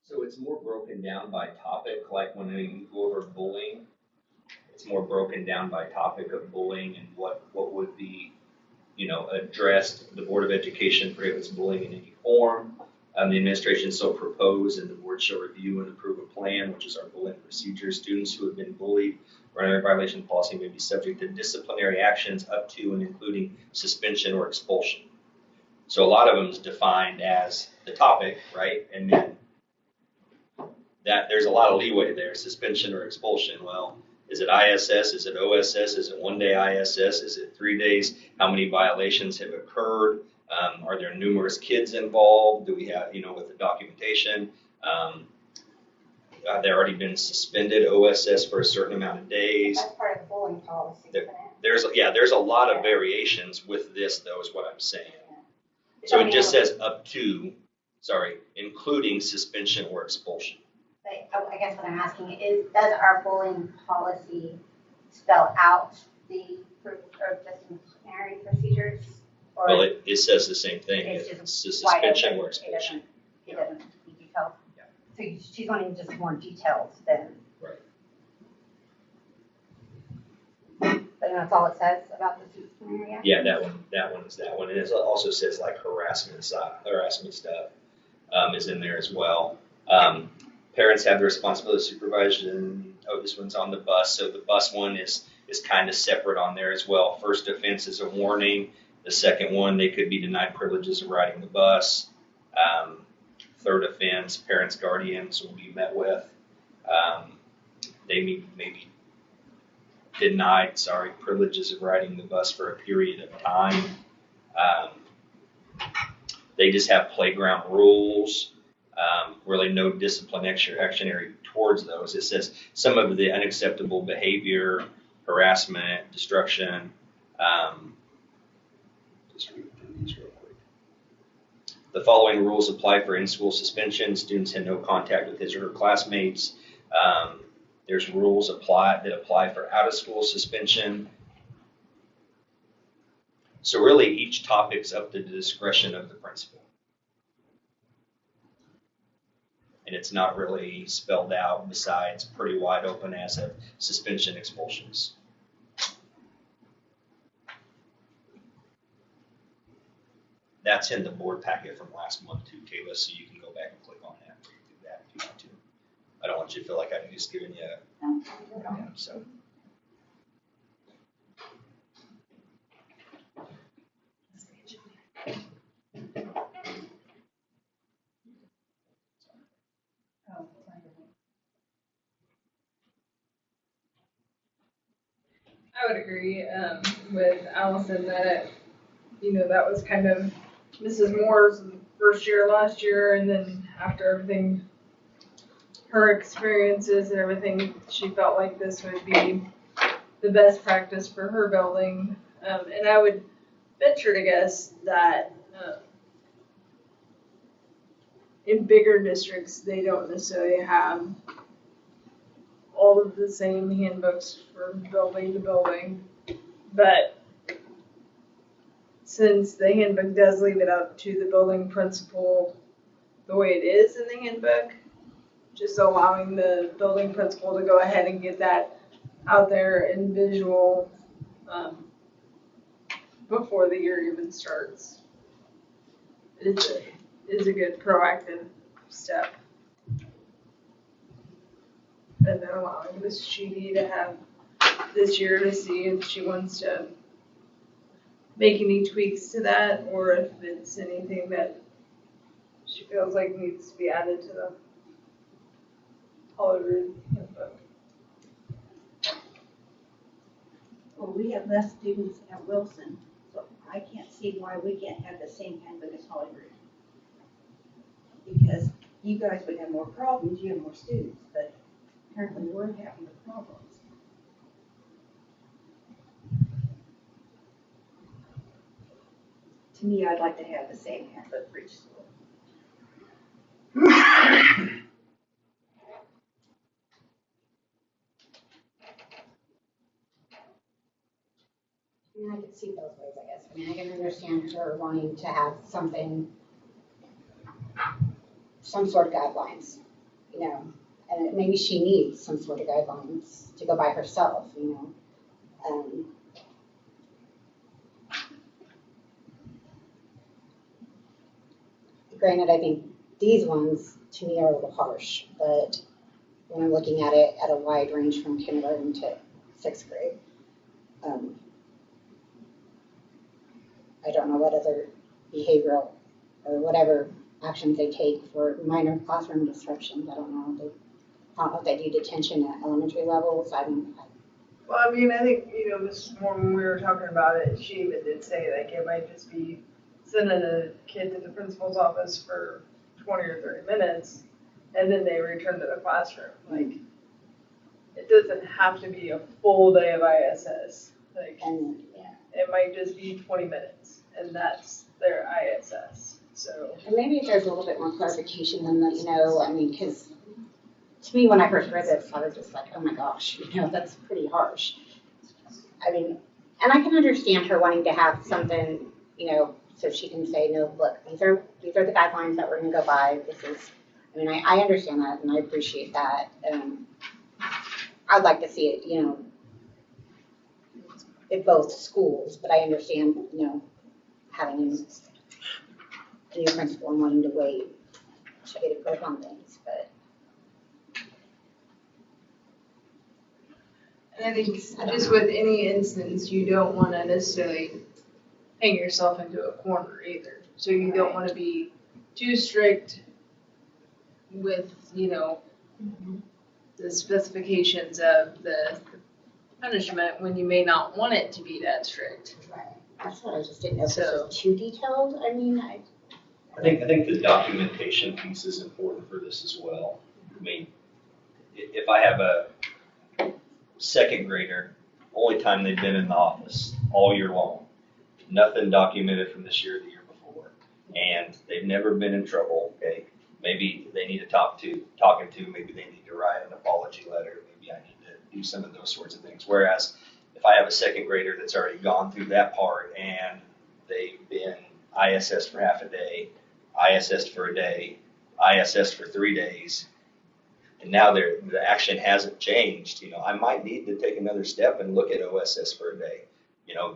So it's more broken down by topic, like when we go over bullying, it's more broken down by topic of bullying and what would be, you know, addressed. The Board of Education prohibits bullying in any form. The administration shall propose and the board shall review and approve a plan, which is our bullying procedure. Students who have been bullied or in violation of policy may be subject to disciplinary actions up to and including suspension or expulsion. So a lot of them is defined as the topic, right? And then that there's a lot of leeway there, suspension or expulsion. Well, is it ISS? Is it OSS? Is it one day ISS? Is it 3 days? How many violations have occurred? Are there numerous kids involved? Do we have, you know, with the documentation? Have they already been suspended OSS for a certain amount of days? That's part of the bullying policy, isn't it? There's a lot of variations with this, though, is what I'm saying. So it just says up to, including suspension or expulsion. But I guess what I'm asking is, does our bullying policy spell out the disciplinary procedures? Or Well, it says the same thing. it's It's just a wide suspension open? or expulsion. It doesn't be detailed? Yeah. So she's wanting just more details than. Right. But that's all it says about the disciplinary action? Yeah, that one is that one. And it also says like harassment stuff is in there as well. Parents have the responsibility of supervision. Oh, this one's on the bus. So the bus one is kind of separate on there as well. First offense is a warning. The second one, they could be denied privileges of riding the bus. Third offense, parents, guardians will be met with. They may be denied, privileges of riding the bus for a period of time. They just have playground rules. Really no disciplinary towards those. It says some of the unacceptable behavior, harassment, destruction. Just read through these real quick. The following rules apply for in-school suspension. Students had no contact with his or her classmates. There's rules that apply for out-of-school suspension. So really, each topic's up to the discretion of the principal. And it's not really spelled out besides pretty wide open as of suspension expulsions. That's in the board packet from last month too, Kayla, so you can go back and click on that and do that if you want to. I don't want you to feel like I'm just giving you a so. I would agree with Allison that, that was kind of Mrs. Moore's first year last year, and then after everything, her experiences and everything, she felt like this would be the best practice for her building. And I would venture to guess that in bigger districts, they don't necessarily have all of the same handbooks for building to building, but since the handbook does leave it up to the building principal the way it is in the handbook, just allowing the building principal to go ahead and get that out there in visual before the year even starts is a good proactive step. And then allowing Miss Sheedy to have this year to see if she wants to make any tweaks to that, or if it's anything that she feels like needs to be added to the Hollywood handbook. Well, we have less students at Wilson, so I can't see why we can't have the same handbook as Hollywood. Because you guys would have more problems, you have more students, but apparently we're having the problems. To me, I'd like to have the same handbook for each school. I mean, I could see both ways, I guess. I mean, I can understand her wanting to have something, some sort of guidelines, and maybe she needs some sort of guidelines to go by herself, Granted, I think these ones, to me, are a little harsh, but when I'm looking at it at a wide range from kindergarten to 6th grade, I don't know what other behavioral or whatever actions they take for minor classroom disruptions. I don't know if they do detention at elementary levels. Well, I mean, I think, Mrs. Moore, when we were talking about it, she even did say, like, it might just be sending a kid to the principal's office for 20 or 30 minutes, and then they return to the classroom. Like, it doesn't have to be a full day of ISS. Like, it might just be 20 minutes, and that's their ISS. So. And maybe if there's a little bit more clarification than that, I mean, because to me, when I first read this, I was just like, oh my gosh, that's pretty harsh. I mean, and I can understand her wanting to have something, so she can say, no, look, these are the guidelines that we're going to go by. I understand that, and I appreciate that. I'd like to see it, at both schools, but I understand, having a new principal and wanting to wait to get a grip on things, but. And I think just with any instance, you don't want to necessarily hang yourself into a corner either. So you don't want to be too strict with, the specifications of the punishment when you may not want it to be that strict. Right. That's what I just didn't know if this was too detailed. I mean, I think the documentation piece is important for this as well. I mean, if I have a second grader, only time they've been in the office all year long, nothing documented from this year or the year before, and they've never been in trouble, okay? Maybe they need to talking to, maybe they need to write an apology letter, maybe I need to do some of those sorts of things. Whereas if I have a second grader that's already gone through that part and they've been ISS for half a day, ISS for a day, ISS for 3 days, and now the action hasn't changed, I might need to take another step and look at OSS for a day.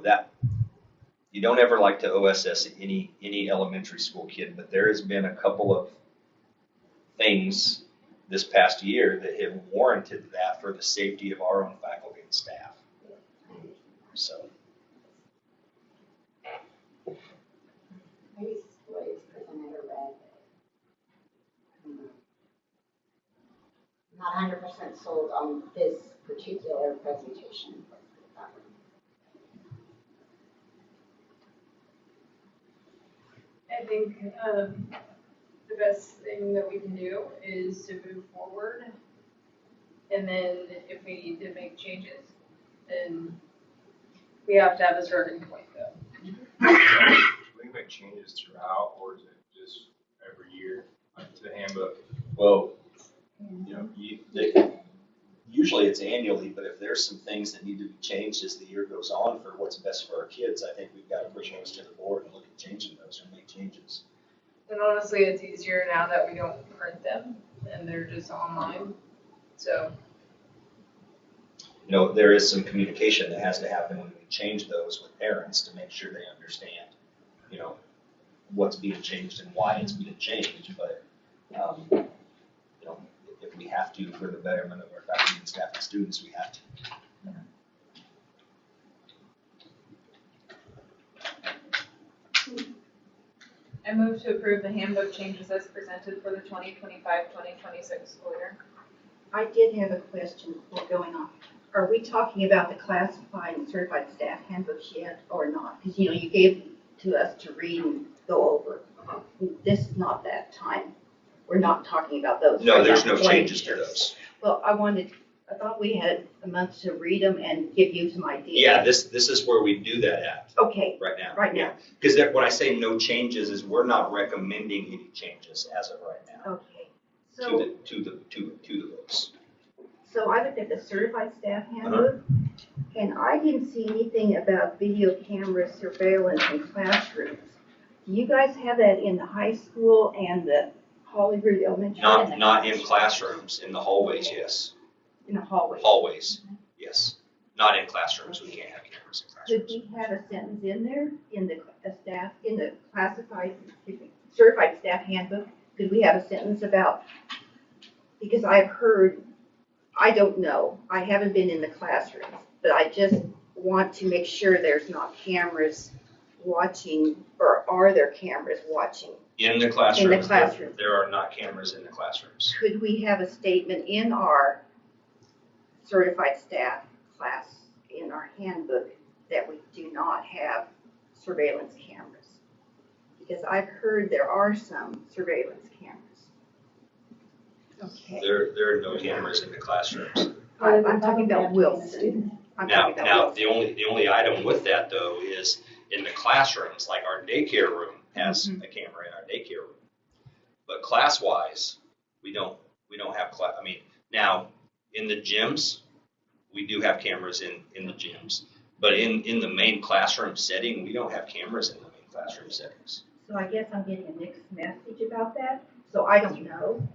That you don't ever like to OSS any elementary school kid, but there has been a couple of things this past year that have warranted that for the safety of our own faculty and staff. So. Maybe what is presented or read. Not 100% sold on this particular presentation. I think the best thing that we can do is to move forward. And then if we need to make changes, then we have to have a starting point though. Do we make changes throughout, or is it just every year, like to the handbook? Well, usually it's annually, but if there's some things that need to be changed as the year goes on for what's best for our kids, I think we've got to bring those to the board and look at changing those or make changes. And honestly, it's easier now that we don't print them and they're just online. So. There is some communication that has to happen when we change those with parents to make sure they understand, what's being changed and why it's being changed. But, if we have to for the betterment of our faculty and staff and students, we have to. I move to approve the handbook changes as presented for the 2025-2026 school year. I did have a question before going on. Are we talking about the classified and certified staff handbooks yet or not? Because, you gave them to us to read and go over. This is not that time. We're not talking about those. No, right there's now. no changes to those. Well, I thought we had a month to read them and give you some ideas. Yeah, this is where we do that at Okay, right now. right now. Because when I say no changes, is we're not recommending any changes as of right now Okay. So, to the books. so I looked at the certified staff handbook, and I didn't see anything about video camera surveillance in classrooms. Do you guys have that in the high school and the Hollywood Elementary? Not in classrooms, in the hallways, yes. In the hallway. Hallways, yes. Not in classrooms. We can't have cameras in Could classrooms. we have a sentence in there in the certified staff handbook? Could we have a sentence about, because I've heard, I don't know, I haven't been in the classrooms, but I just want to make sure there's not cameras watching, or are there cameras watching? In the classrooms, In the classroom. there are not cameras in the classrooms. Could we have a statement in our certified staff class, in our handbook, that we do not have surveillance cameras? Because I've heard there are some surveillance cameras. Okay. There are no cameras in the classrooms. I'm talking about Wilson. I'm Now, talking about Wilson. the only item with that though is in the classrooms, like our daycare room has a camera in our daycare room. But class-wise, we don't have now in the gyms, we do have cameras in the gyms. But in the main classroom setting, we don't have cameras in the main classroom settings. So I guess I'm getting a mixed message about that. So I don't know.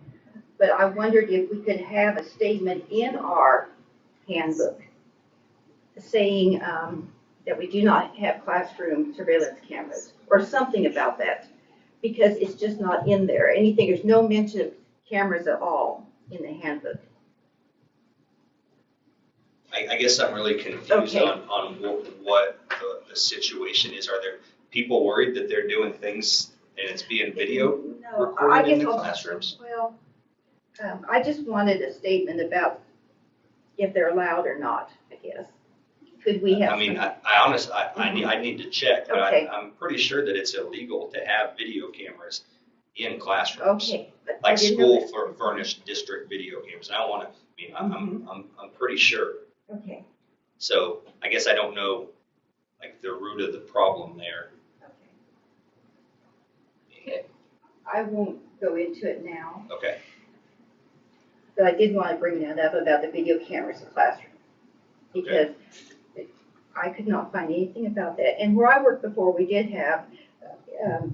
But I wondered if we could have a statement in our handbook saying that we do not have classroom surveillance cameras or something about that, because it's just not in there. There's no mention of cameras at all in the handbook. I guess I'm really confused Okay. on what the situation is. Are there people worried that they're doing things and it's being video recorded in the classrooms? Well, I just wanted a statement about if they're allowed or not, I guess. Could we have? I mean, I honestly, I need to check, but Okay. I'm pretty sure that it's illegal to have video cameras in classrooms. Okay. But I Like didn't know school furnished district video cameras. I don't want to I mean, I'm pretty sure. Okay, So I guess I don't know, like, the root of the problem there. okay. I won't go into it now, Okay. but I did want to bring that up about the video cameras in the classroom. Because I could not find anything about that. And where I worked before, we did have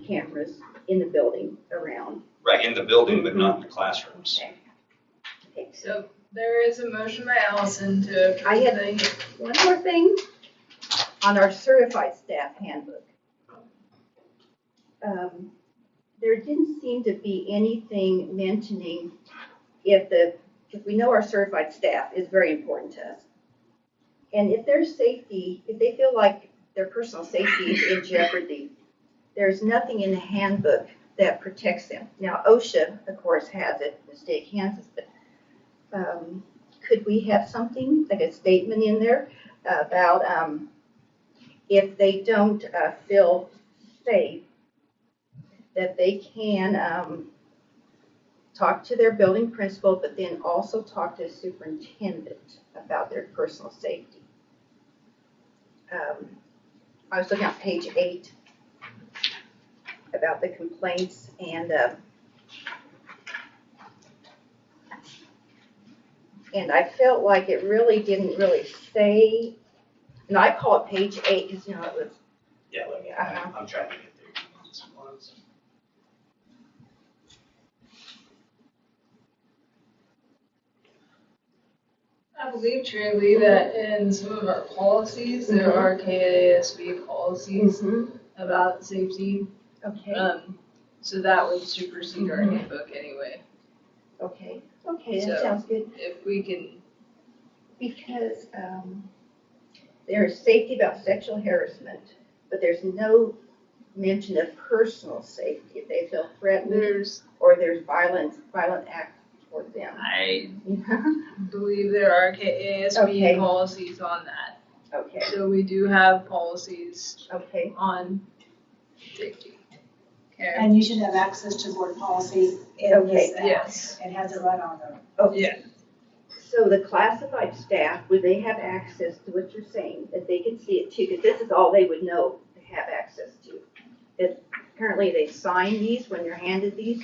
cameras in the building around. Right, in the building, but not in the classrooms. Okay, So there is a motion by Allison to approve I had the one more thing on our certified staff handbook. There didn't seem to be anything mentioning because we know our certified staff is very important to us. And if their safety, if they feel like their personal safety is in jeopardy, there's nothing in the handbook that protects them. Now, OSHA, of course, has it, the state of Kansas, but could we have something, like a statement in there about if they don't feel safe, that they can talk to their building principal, but then also talk to the superintendent about their personal safety. I was looking at page 8 about the complaints and I felt like it really didn't really say, and I call it page 8 because, you know, it was. Yeah, let me, I'm trying to get there. Just one second. I believe truly that in some of our policies, there are KASB policies about safety. Okay. So that would supersede our handbook anyway. Okay, okay, that So, sounds good. If we can, Because there's safety about sexual harassment, but there's no mention of personal safety. If they feel threatened or there's violent act towards them. I believe there are KASB Okay. policies on that. Okay, So we do have policies okay, on safety. Okay. And you should have access to board policy in this app. Yes. It has it right on there. okay. Yeah. So the classified staff, would they have access to what you're saying, that they can see it too? Because this is all they would know to have access to. That apparently they sign these when they're handed these.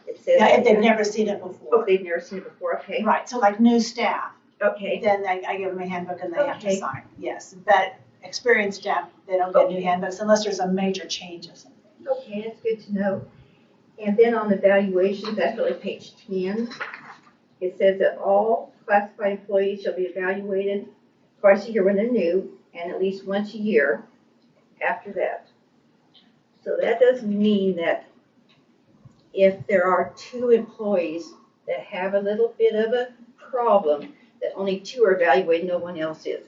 It says. Yeah, if they've never seen it Oh, before. they've never seen it before, okay. Right, so like new staff, Okay, then I give them a handbook and they have to Okay. sign, yes. But experienced staff, they don't get new handbooks unless there's a major change or something. okay, that's good to know. And then on evaluations, that's really page 10. It says that all classified employees shall be evaluated twice a year when they're new and at least once a year after that. So that does mean that if there are 2 employees that have a little bit of a problem, that only 2 are evaluated, no one else is.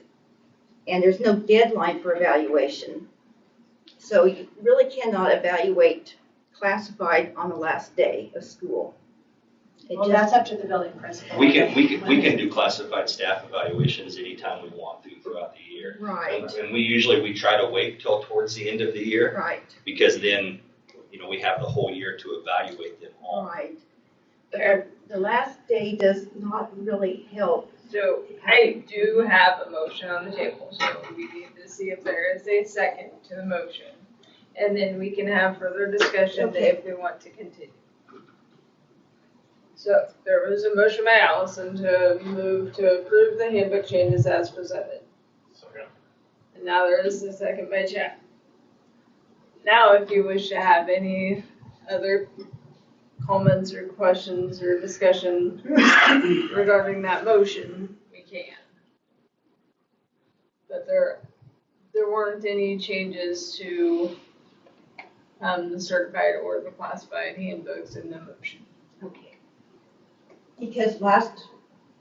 And there's no deadline for evaluation. So you really cannot evaluate classified on the last day of school. It Well, just- that's up to the building principal. We can do classified staff evaluations anytime we want to throughout the year. Right, And we try to wait till towards the end of the year, right, because then, you know, we have the whole year to evaluate them all. right. But the last day does not really help. So I do have a motion on the table, so we need to see if there is a second to the motion. And then we can have further discussion Okay. if we want to continue. So there was a motion by Allison to move to approve the handbook changes as presented. And now there is a second by Chad. Now, if you wish to have any other comments or questions or discussion regarding that motion, we can. But there weren't any changes to the certified or the classified handbooks in the motion. Okay. Because last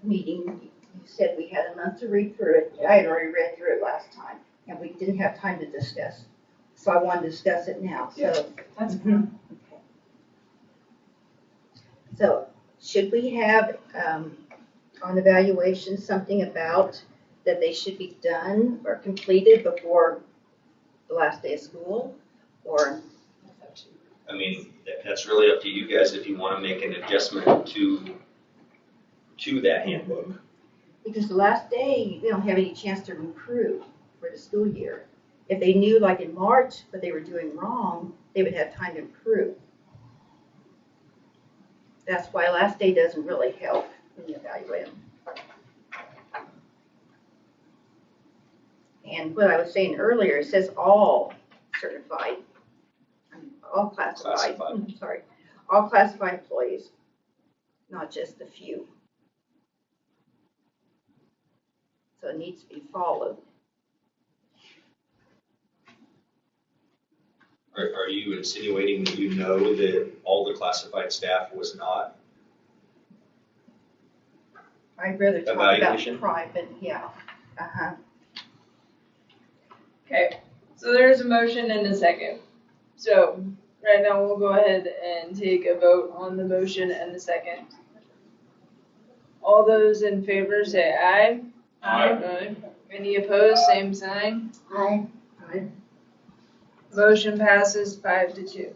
meeting, you said we had a month to read through it. I had already read through it last time, and we didn't have time to discuss. So I want to discuss it now, so. That's good. Okay. So should we have, on evaluation, something about that they should be done or completed before the last day of school? Or, I mean, that's really up to you guys if you want to make an adjustment to to that handbook. Because the last day, they don't have any chance to improve for the school year. If they knew like in March what they were doing wrong, they would have time to improve. That's why last day doesn't really help when you evaluate them. And what I was saying earlier, it says all certified, all classified. Sorry, all classified employees, not just a few. So it needs to be followed. Are you insinuating that you know that all the classified staff was not? I'd rather talk Evaluation? about private, yeah. Uh-huh. Okay, so there's a motion and a second. So right now we'll go ahead and take a vote on the motion and the second. All those in favor say aye. Aye. Any opposed, same sign. Aye. Motion passes 5-2.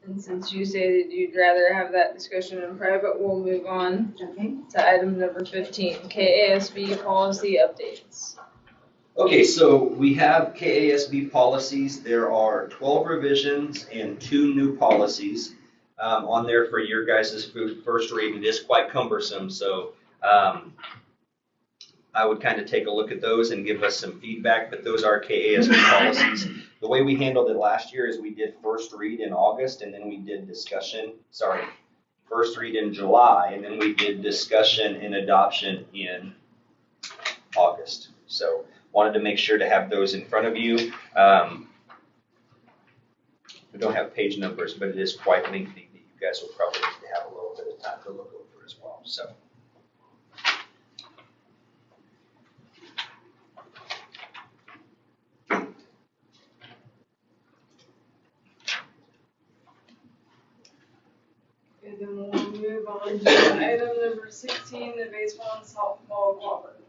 And since you say that you'd rather have that discussion in private, we'll move on Okay. to item number 15, KASB policy updates. Okay, so we have KASB policies. There are 12 revisions and 2 new policies on there for your guys' first read. It is quite cumbersome, so I would kind of take a look at those and give us some feedback, but those are KASB policies. The way we handled it last year is we did first read in August, and then we did first read in July, and then we did discussion and adoption in August. So wanted to make sure to have those in front of you. We don't have page numbers, but it is quite lengthy that you guys will probably need to have a little bit of time to look over as well. So. Okay, then we'll move on to item number 16, the baseball and softball cooperative.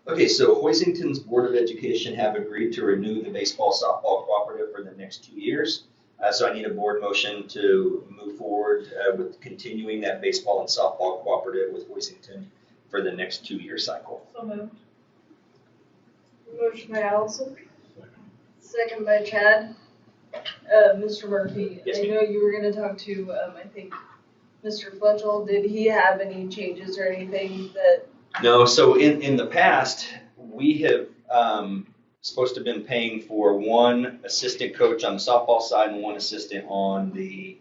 Okay, so Hoisington's Board of Education have agreed to renew the baseball softball cooperative for the next 2 years. So I need a board motion to move forward with continuing that baseball and softball cooperative with Hoisington for the next 2-year cycle. So moved. Motion by Allison. Second by Chad. Mr. Murphy, Yes, I know you were gonna talk to, I think, Mr. Fletchell. Did he have any changes or anything that? No, so in the past, we have supposed to have been paying for 1 assistant coach on the softball side and 1 assistant on the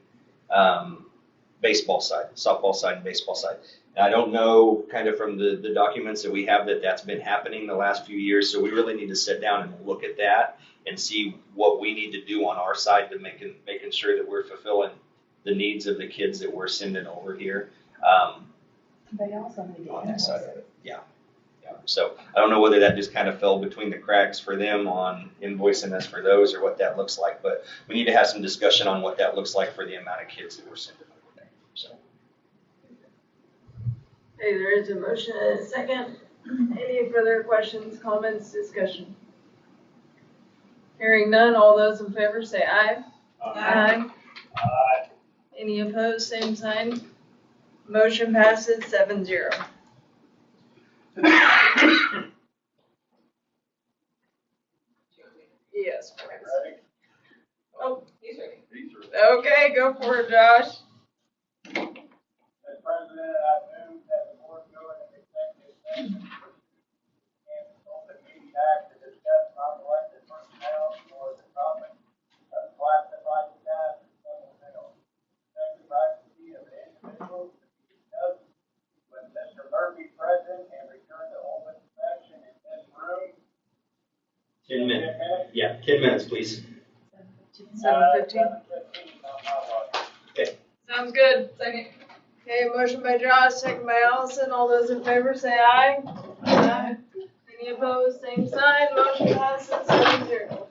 baseball side, softball side and baseball side. And I don't know kind of from the documents that we have that that's been happening the last few years, so we really need to sit down and look at that and see what we need to do on our side to making sure that we're fulfilling the needs of the kids that we're sending over here. They also need to On that side of it, yeah. So I don't know whether that just kind of fell between the cracks for them on invoicing us for those or what that looks like, but we need to have some discussion on what that looks like for the amount of kids that we're sending over there, so. Hey, there is a motion and a second. Any further questions, comments, discussion? Hearing none, all those in favor say aye. Aye. Any opposed, same sign. Motion passes 7-0. Yes. Ready? Oh, he's ready. Okay, go for it, Josh. Mr. President, I move that the board go into executive session and open meeting act to discuss non-elected personnel or the topic of classified staff and personnel. Protect the privacy of the individuals to be discussed with Mr. Murphy present and return to open session in this room. 10 minutes. Yeah, 10 minutes, please. 7:15. 7:15 on my watch. Sounds good. Second. Okay, motion by Josh, second by Allison. All those in favor say aye. Aye. Any opposed, same sign. Motion passes 7-0.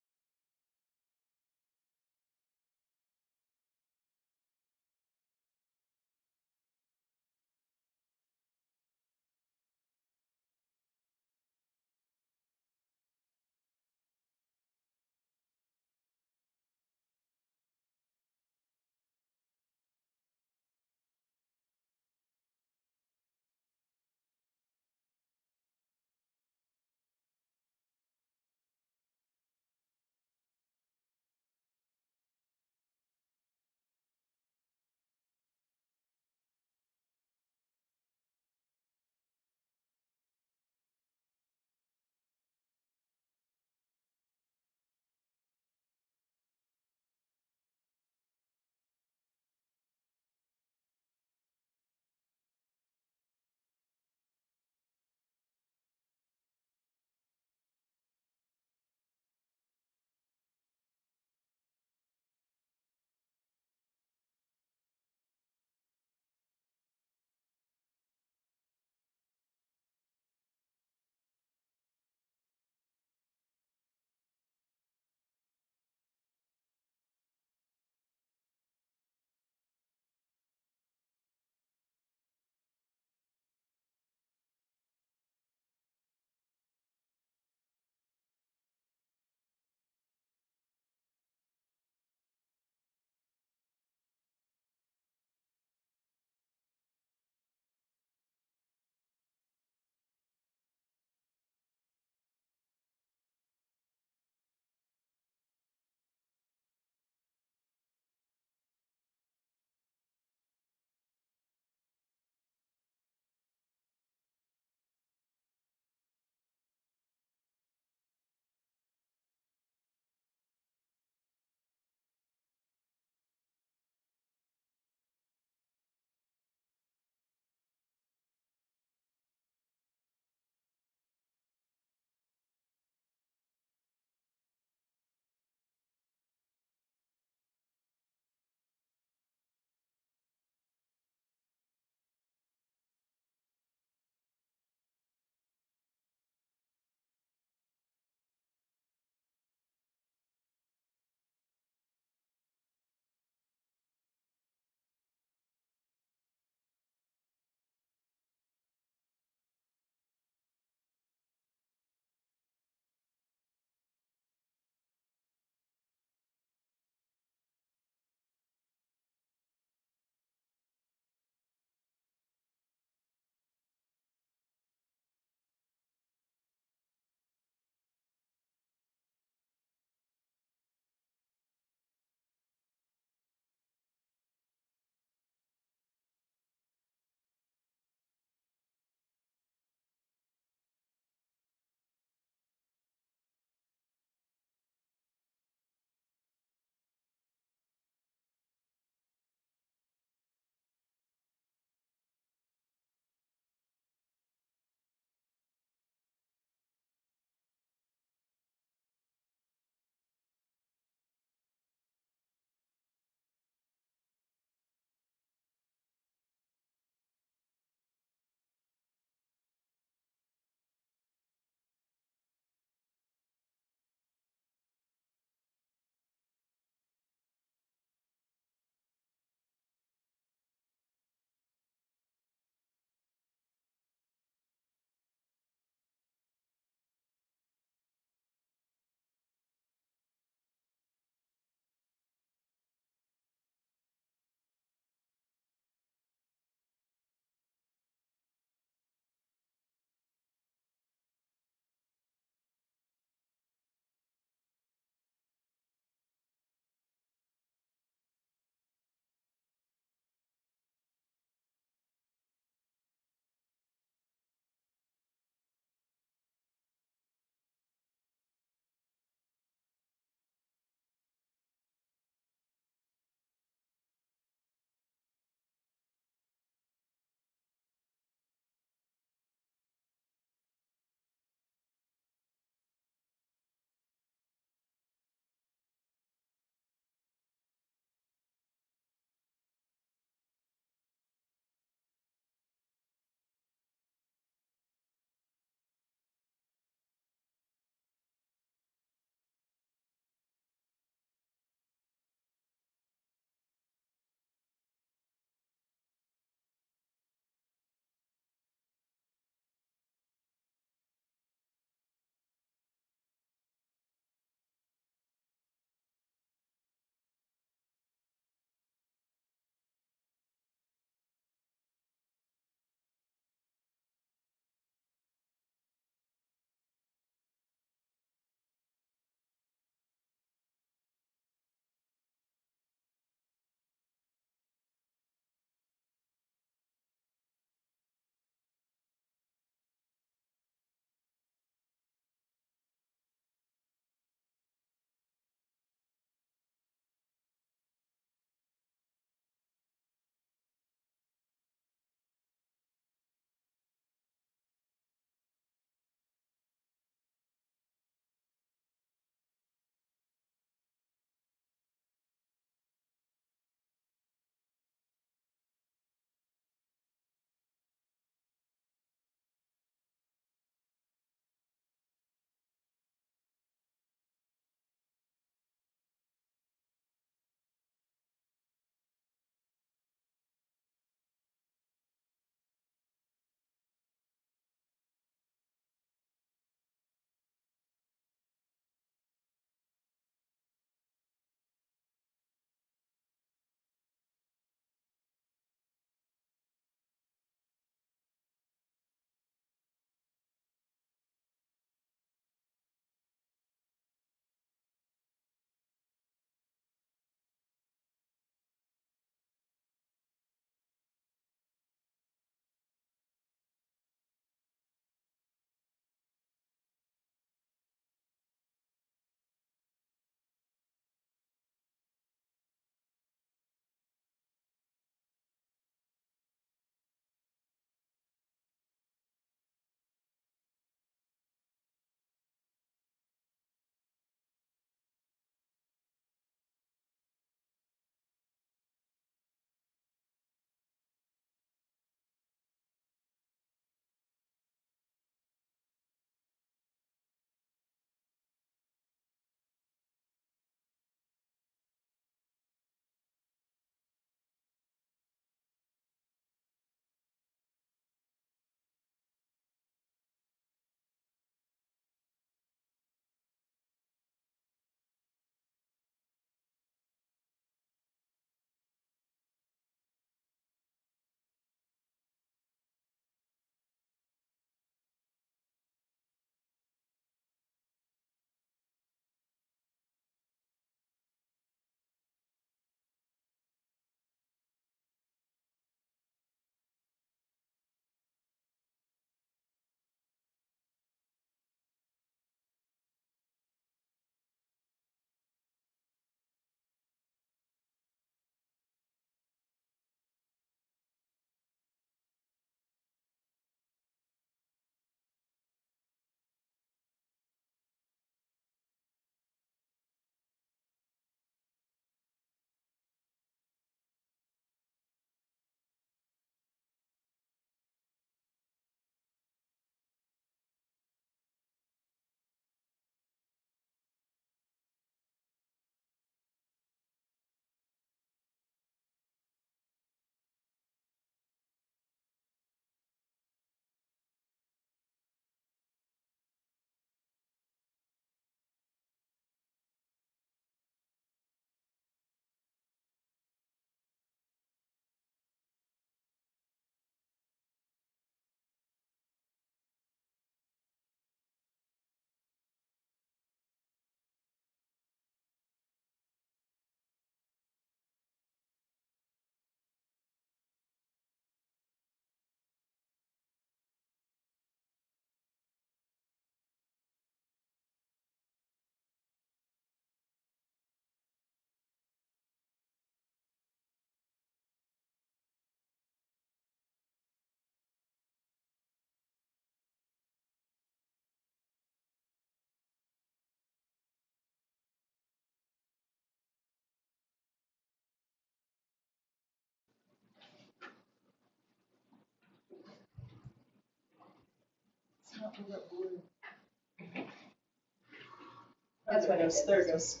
That's what it is. There it goes.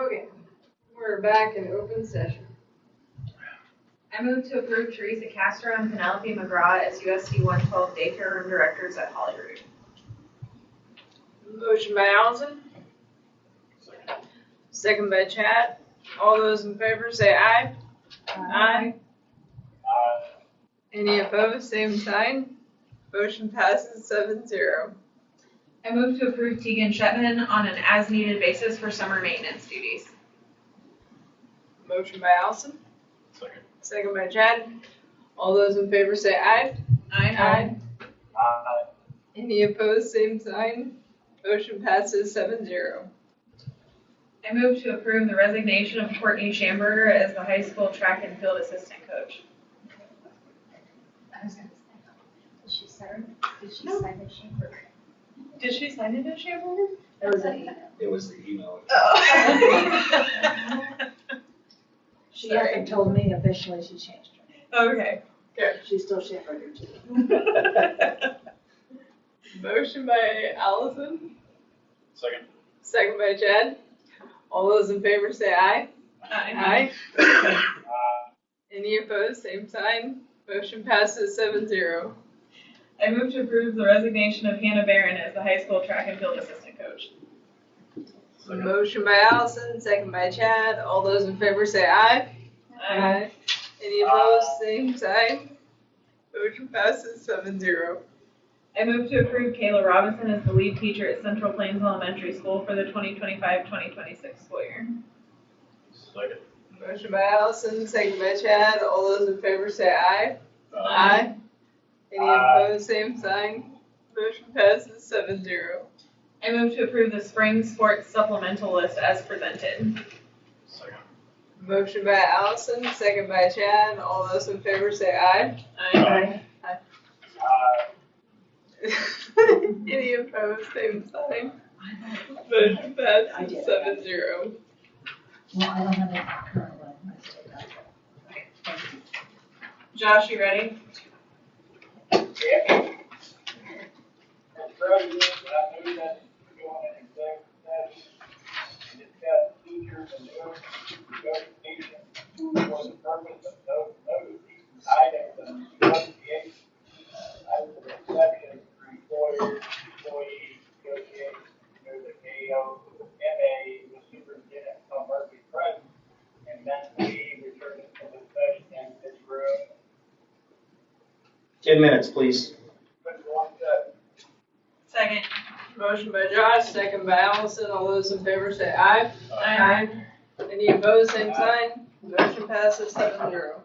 Okay, we're back in open session. I move to approve Teresa Castro and Penelope McGraw as USD 112 daycare room directors at Holyrood. Motion by Allison. Second by Chad. All those in favor say aye. Aye. Any opposed, same sign. Motion passes 7-0. I move to approve Tegan Shetman on an as-needed basis for summer maintenance duties. Motion by Allison. Second by Chad. All those in favor say aye. Aye. Any opposed, same sign. Motion passes 7-0. I move to approve the resignation of Courtney Schamberger as the high school track and field assistant coach. I was gonna say, did she sign the chamber? Did she sign it as Schamberger? That was an email. It was the email. Oh. She hasn't told me officially she changed her. Okay. She's still Shepherd too. Motion by Allison. Second. Second by Chad. All those in favor say aye. Aye. Any opposed, same sign. Motion passes 7-0. I move to approve the resignation of Hannah Barron as the high school track and field assistant coach. Motion by Allison, second by Chad. All those in favor say aye. Aye. Any opposed, same sign. Motion passes 7-0. I move to approve Kayla Robinson as the lead teacher at Central Plains Elementary School for the 2025-2026 school year. Second. Motion by Allison, second by Chad. All those in favor say aye. Aye. Any opposed, same sign. Motion passes 7-0. I move to approve the spring sports supplemental list as presented. Second. Motion by Allison, second by Chad. All those in favor say aye. Aye. Any opposed, same sign. Motion passes 7-0. Well, I don't have any current one. Let's take that. Okay. Josh, you ready? Mr. President, I move that we go on an executive session and discuss teachers and new negotiations for the purpose of noticing items of negotiation as an exception for employee negotiations under the KO MA with Superintendent Tom Murphy present, and that we return to the session in this room. 10 minutes, please. But one second. Second. Motion by Josh, second by Allison. All those in favor say aye. Aye. Any opposed, same sign. Motion passes 7-0.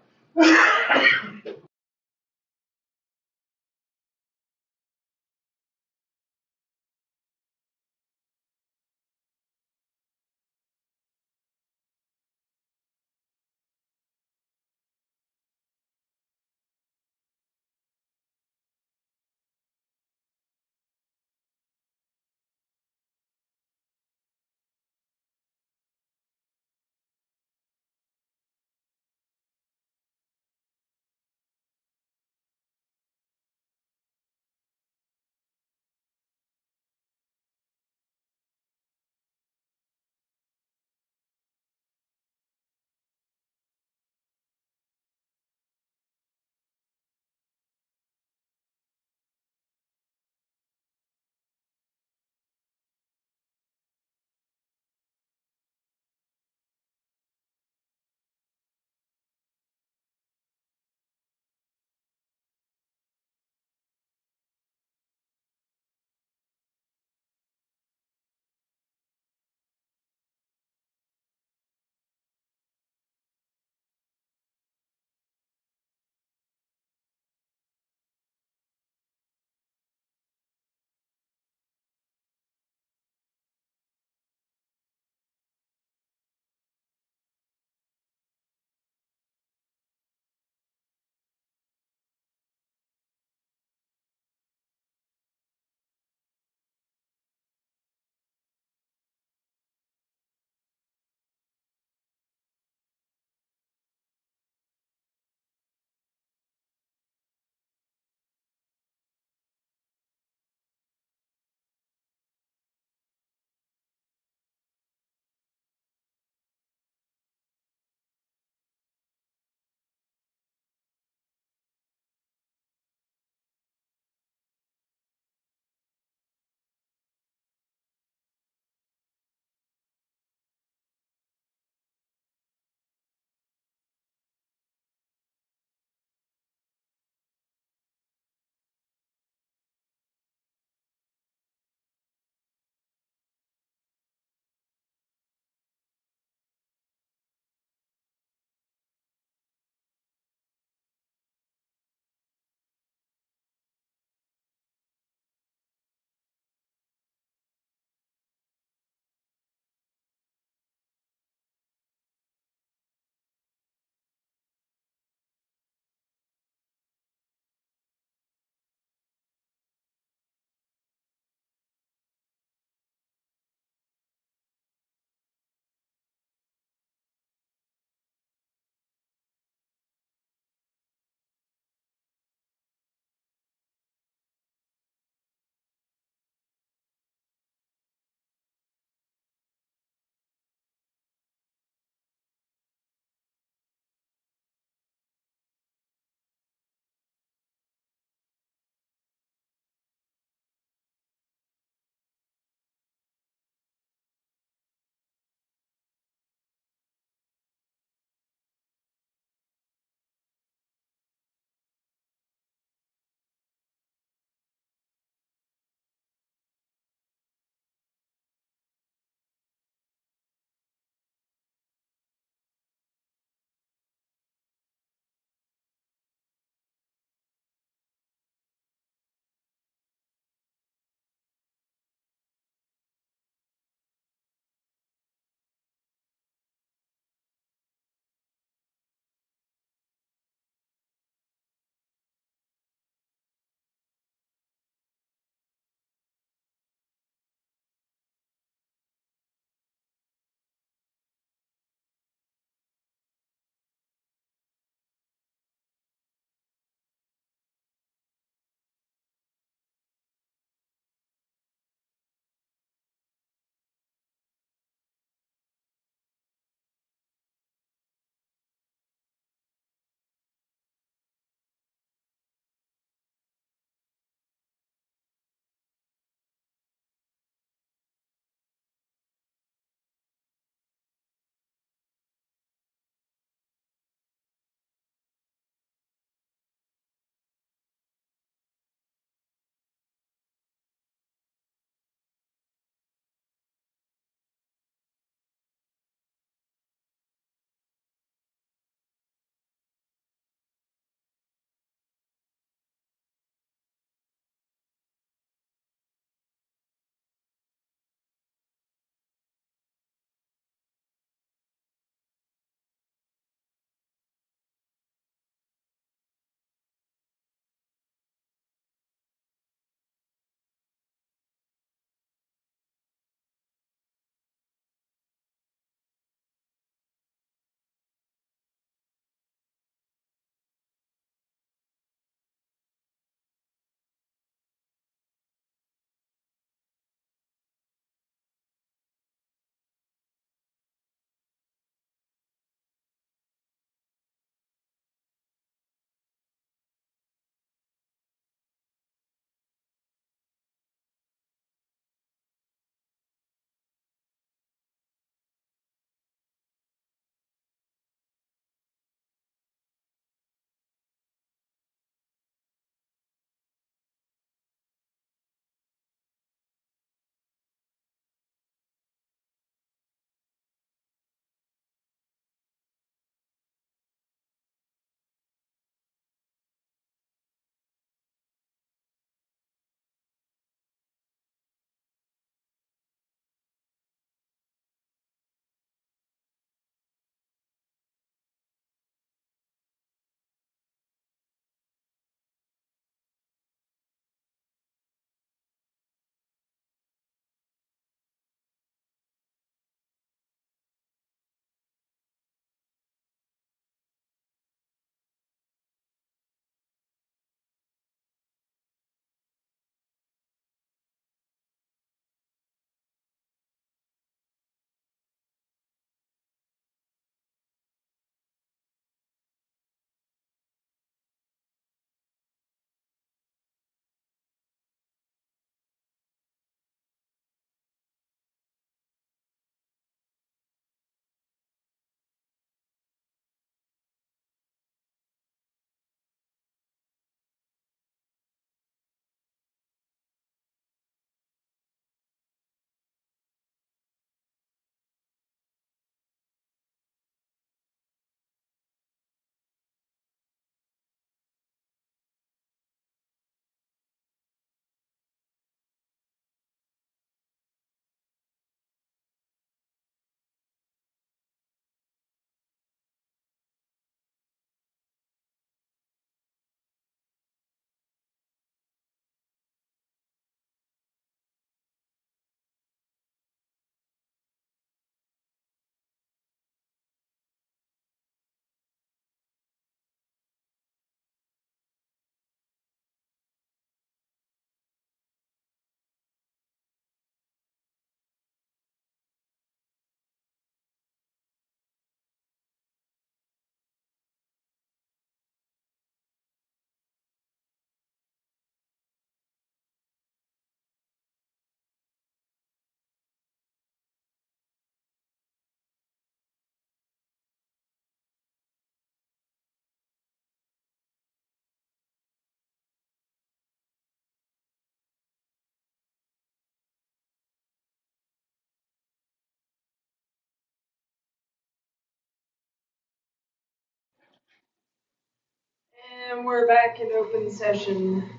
And we're back in open session.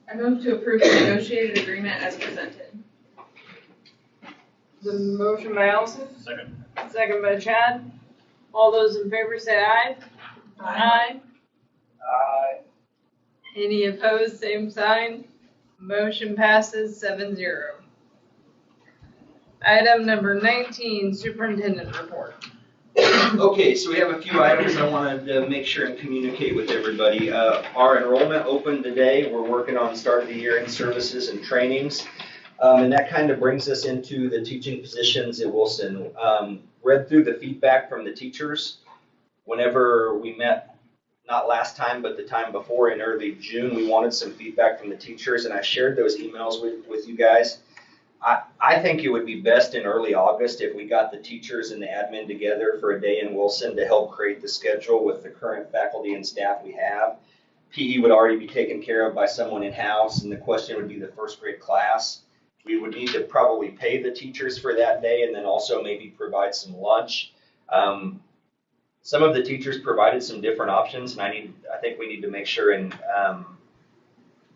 I move to approve the negotiated agreement as presented. The motion by Allison, Second. second by Chad. All those in favor say aye. Aye. Aye. Any opposed, same sign. Motion passes 7-0. Item number 19, superintendent report. Okay, so we have a few items I wanted to make sure and communicate with everybody. Our enrollment opened today. We're working on start of the year in services and trainings. And that kind of brings us into the teaching positions at Wilson. Read through the feedback from the teachers. Whenever we met, not last time, but the time before in early June, we wanted some feedback from the teachers, and I shared those emails with you guys. I think it would be best in early August if we got the teachers and the admin together for a day in Wilson to help create the schedule with the current faculty and staff we have. PE would already be taken care of by someone in-house, and the question would be the first grade class. We would need to probably pay the teachers for that day and then also maybe provide some lunch. Some of the teachers provided some different options, and I think we need to make sure and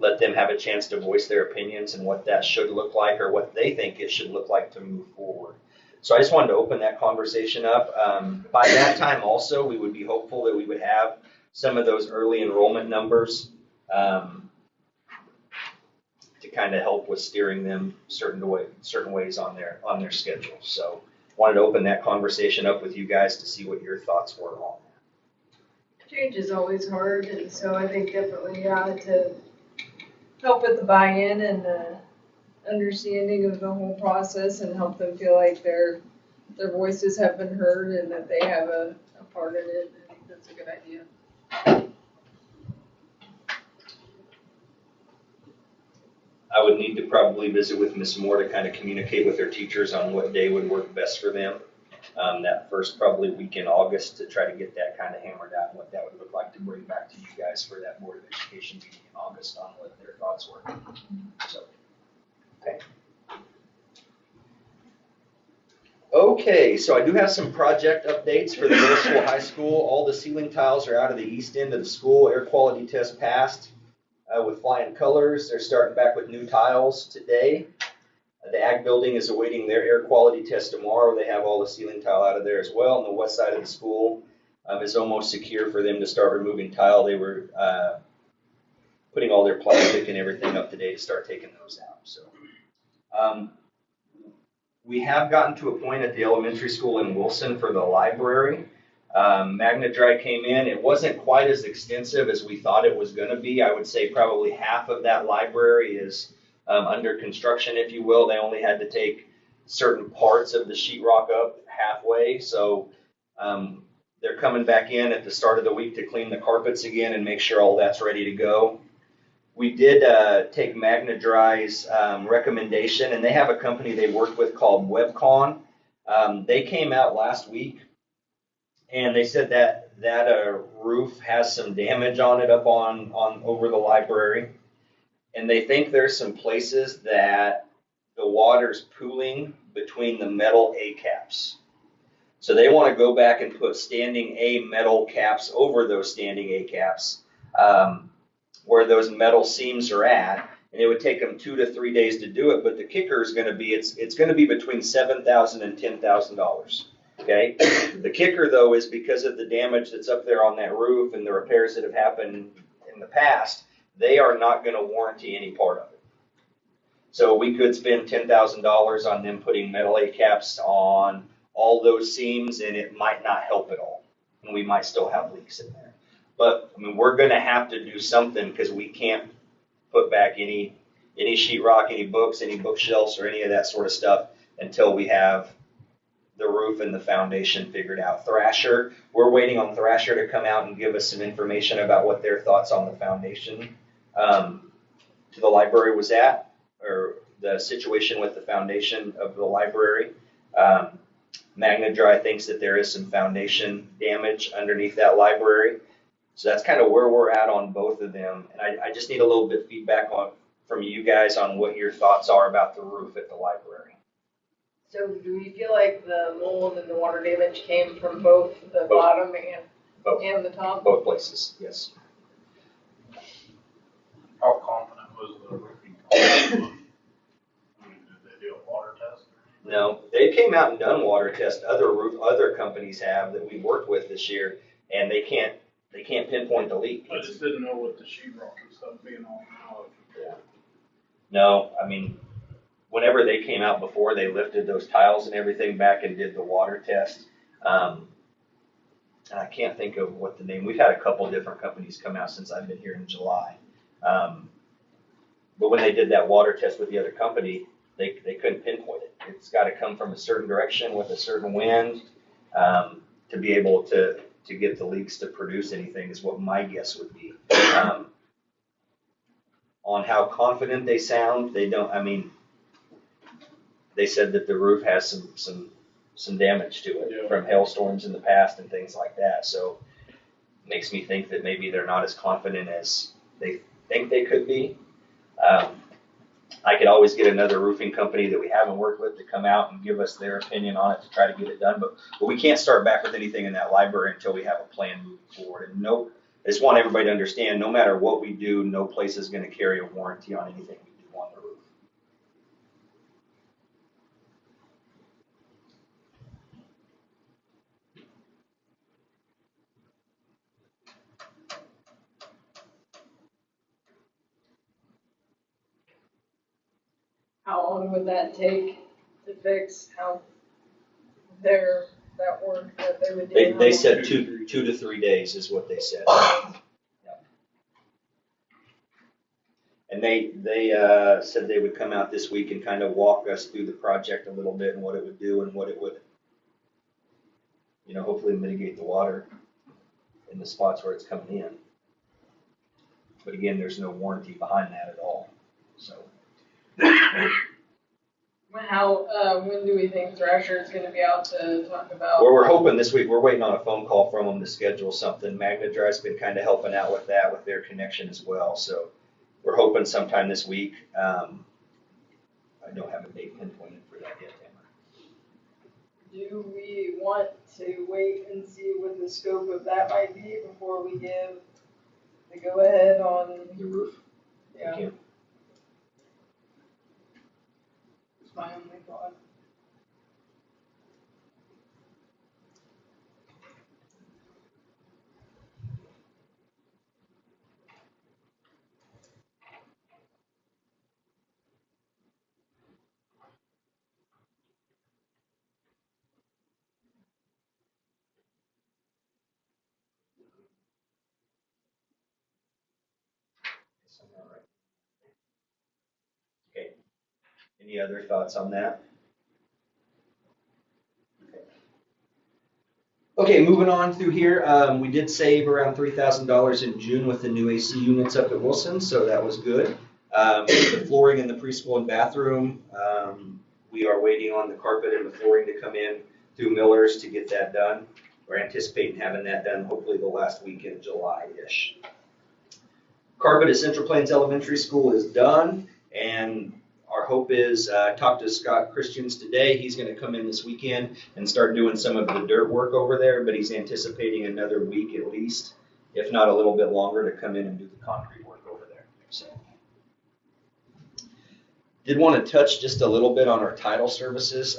let them have a chance to voice their opinions and what that should look like or what they think it should look like to move forward. So I just wanted to open that conversation up. By that time also, we would be hopeful that we would have some of those early enrollment numbers to kind of help with steering them certain ways on their schedule. So wanted to open that conversation up with you guys to see what your thoughts were on that. Change is always hard, and so I think definitely to help with the buy-in and the understanding of the whole process and help them feel like their voices have been heard and that they have a part in it. I think that's a good idea. I would need to probably visit with Ms. Moore to kind of communicate with her teachers on what day would work best for them. That first probably week in August to try to get that kind of hammered out and what that would look like to bring back to you guys for that Board of Education meeting in August on what their thoughts were. So, okay. Okay, so I do have some project updates for the middle school, high school. All the ceiling tiles are out of the east end of the school. Air quality test passed with flying colors. They're starting back with new tiles today. The ag building is awaiting their air quality test tomorrow. They have all the ceiling tile out of there as well. And the west side of the school is almost secure for them to start removing tile. They were putting all their plastic and everything up today to start taking those out. So we have gotten to a point at the elementary school in Wilson for the library. Magna Dry came in. It wasn't quite as extensive as we thought it was going to be. I would say probably half of that library is under construction, if you will. They only had to take certain parts of the sheetrock up halfway. So they're coming back in at the start of the week to clean the carpets again and make sure all that's ready to go. We did take Magna Dry's recommendation, and they have a company they worked with called WebCon. They came out last week, and they said that roof has some damage on it up on over the library. And they think there's some places that the water's pooling between the metal A caps. So they want to go back and put standing A metal caps over those standing A caps where those metal seams are at. And it would take them 2 to 3 days to do it. But the kicker is going to be, it's going to be between $7,000 and $10,000. Okay. The kicker though is because of the damage that's up there on that roof and the repairs that have happened in the past, they are not going to warranty any part of it. So we could spend $10,000 on them putting metal A caps on all those seams, and it might not help at all. And we might still have leaks in there. But I mean, we're going to have to do something because we can't put back any sheetrock, any books, any bookshelves, or any of that sort of stuff until we have the roof and the foundation figured out. Thrasher, we're waiting on Thrasher to come out and give us some information about what their thoughts on the foundation to the library was at, or the situation with the foundation of the library. Magna Dry thinks that there is some foundation damage underneath that library. So that's kind of where we're at on both of them. And I just need a little bit of feedback from you guys on what your thoughts are about the roof at the library. So do we feel like the mold and the water damage came from both the bottom and Both, And the top? both places, yes. How confident was the roofing company? I mean, did they do a water test? No, they came out and done water tests. Other companies have that we worked with this year, and they can't pinpoint the leak. I just didn't know with the sheetrock and stuff being all now. Yeah. No, I mean, whenever they came out before, they lifted those tiles and everything back and did the water test. And I can't think of what the name. We've had a couple different companies come out since I've been here in July. But when they did that water test with the other company, they couldn't pinpoint it. It's got to come from a certain direction with a certain wind to be able to get the leaks to produce anything is what my guess would be. On how confident they sound, they don't. I mean, they said that the roof has some damage to it from hailstorms in the past and things like that. So it makes me think that maybe they're not as confident as they think they could be. I could always get another roofing company that we haven't worked with to come out and give us their opinion on it to try to get it done. But we can't start back with anything in that library until we have a plan moving forward. And I just want everybody to understand, no matter what we do, no place is going to carry a warranty on anything we do on the roof. How long would that take to fix that work that they would do? They said 2 to 3 days is what they said. And they said they would come out this week and kind of walk us through the project a little bit and what it would do and what it would, hopefully mitigate the water in the spots where it's coming in. But again, there's no warranty behind that at all. So. When do we think Thrasher is going to be out to talk about? Well, we're hoping this week. We're waiting on a phone call from them to schedule something. Magna Drive's been kind of helping out with that, with their connection as well. So we're hoping sometime this week. I don't have a date pinpointed for that yet, Tamara. Do we want to wait and see what the scope of that might be before we give the go-ahead on the roof? Yeah. It's my only thought. Okay. Any other thoughts on that? Okay, moving on through here, we did save around $3,000 in June with the new AC units up at Wilson, so that was good. The flooring in the preschool and bathroom, we are waiting on the carpet and the flooring to come in through Miller's to get that done. We're anticipating having that done hopefully the last week in July-ish. Carpet at Central Plains Elementary School is done, and our hope is, talk to Scott Christians today. He's going to come in this weekend and start doing some of the dirt work over there, but he's anticipating another week at least, if not a little bit longer, to come in and do the concrete work over there. So, did want to touch just a little bit on our title services.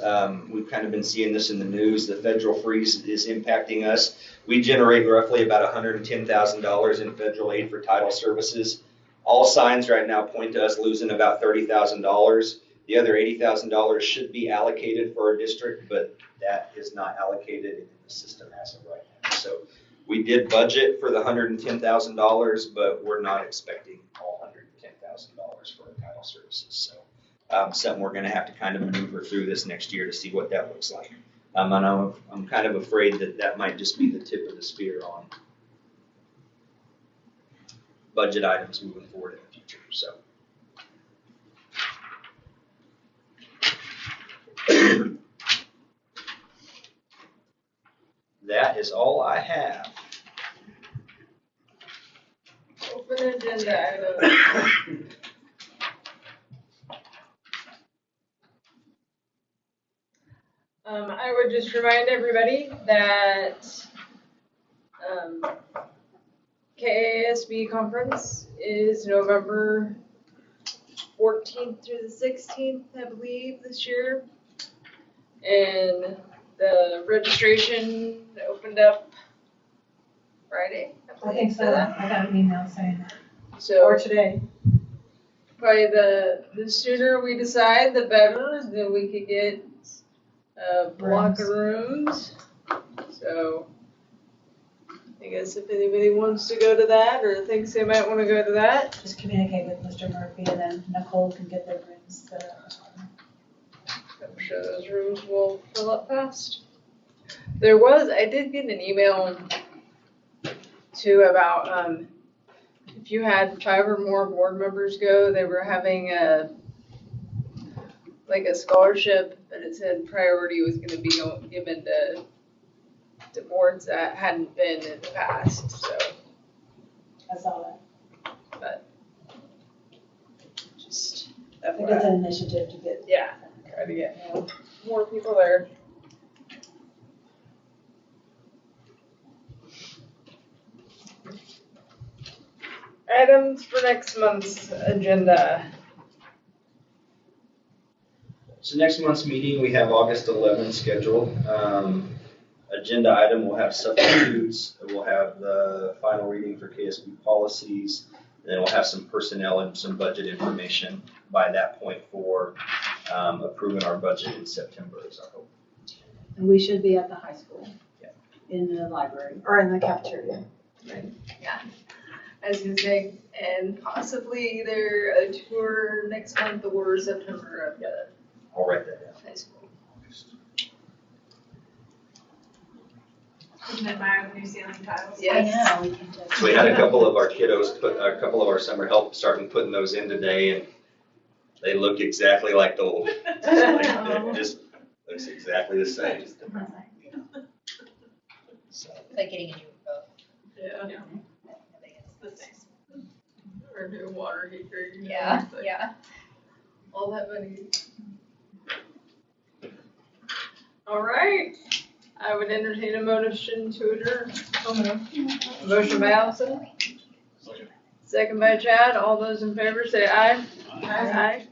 We've kind of been seeing this in the news. The federal freeze is impacting us. We generate roughly about $110,000 in federal aid for title services. All signs right now point to us losing about $30,000. The other $80,000 should be allocated for our district, but that is not allocated in the system as of right now. So we did budget for the $110,000, but we're not expecting all $110,000 for our title services. So something we're going to have to kind of maneuver through this next year to see what that looks like. And I'm kind of afraid that might just be the tip of the spear on budget items moving forward in the future. So that is all I have. Open agenda item. I would just remind everybody that KASB conference is November 14th through the 16th, I believe, this year. And the registration opened up Friday. I think so. I got an email saying that. So Or today. probably the sooner we decide, the better. Then we could get a block of rooms. So I guess if anybody wants to go to that or thinks they might want to go to that, Just communicate with Mr. Murphy and then Nicole can get their rooms set up. I'm sure those rooms will fill up fast. I did get an email too about, if you had 5 or more board members go, they were having a scholarship, but it said priority was gonna be given to boards that hadn't been in the past, so, I saw that. but just I think it's FYI. an initiative to get. Yeah, try to get more people there. Items for next month's agenda. So next month's meeting, we have August 11th scheduled. Agenda item, we'll have substitutes, we'll have the final reading for KSB policies, and then we'll have some personnel and some budget information by that point for approving our budget in September is our hope. And we should be at the high school. Yeah. In the library, or in the cafeteria. Yeah, I was gonna say, and possibly either a tour next month or September of the I'll write that down. high school. Isn't it my new ceiling tiles? Yes. I know, we can just. So we had a couple of our kiddos a couple of our summer help starting putting those in today, and they look exactly like the old. It just looks exactly the same. So. Like getting a new boat. Yeah, That's nice. or new water heater. you know, Yeah, it's like yeah. all that money. All right, I would entertain a motion to adjourn. Motion by Allison. Second by Chad. All those in favor say aye. Aye.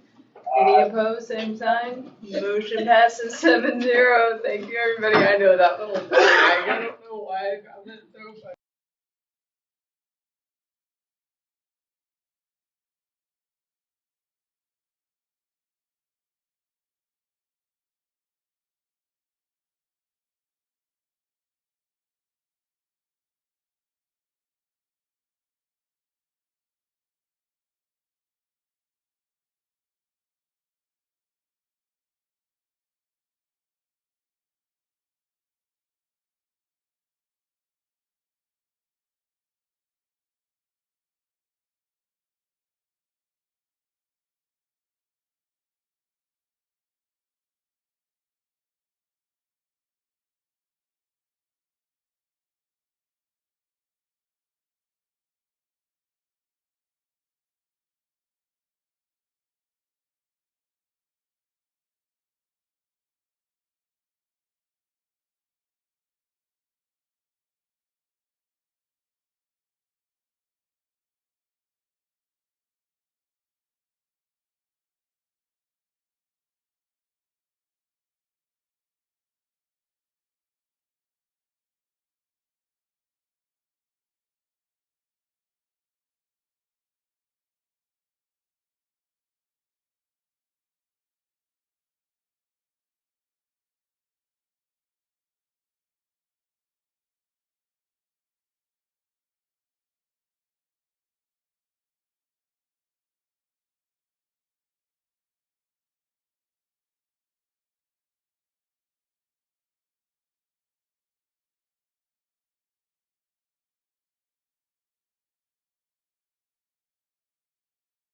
Any opposed, same sign. Motion passes 7-0. Thank you, everybody. I know that little thing. I don't know why I found it so funny.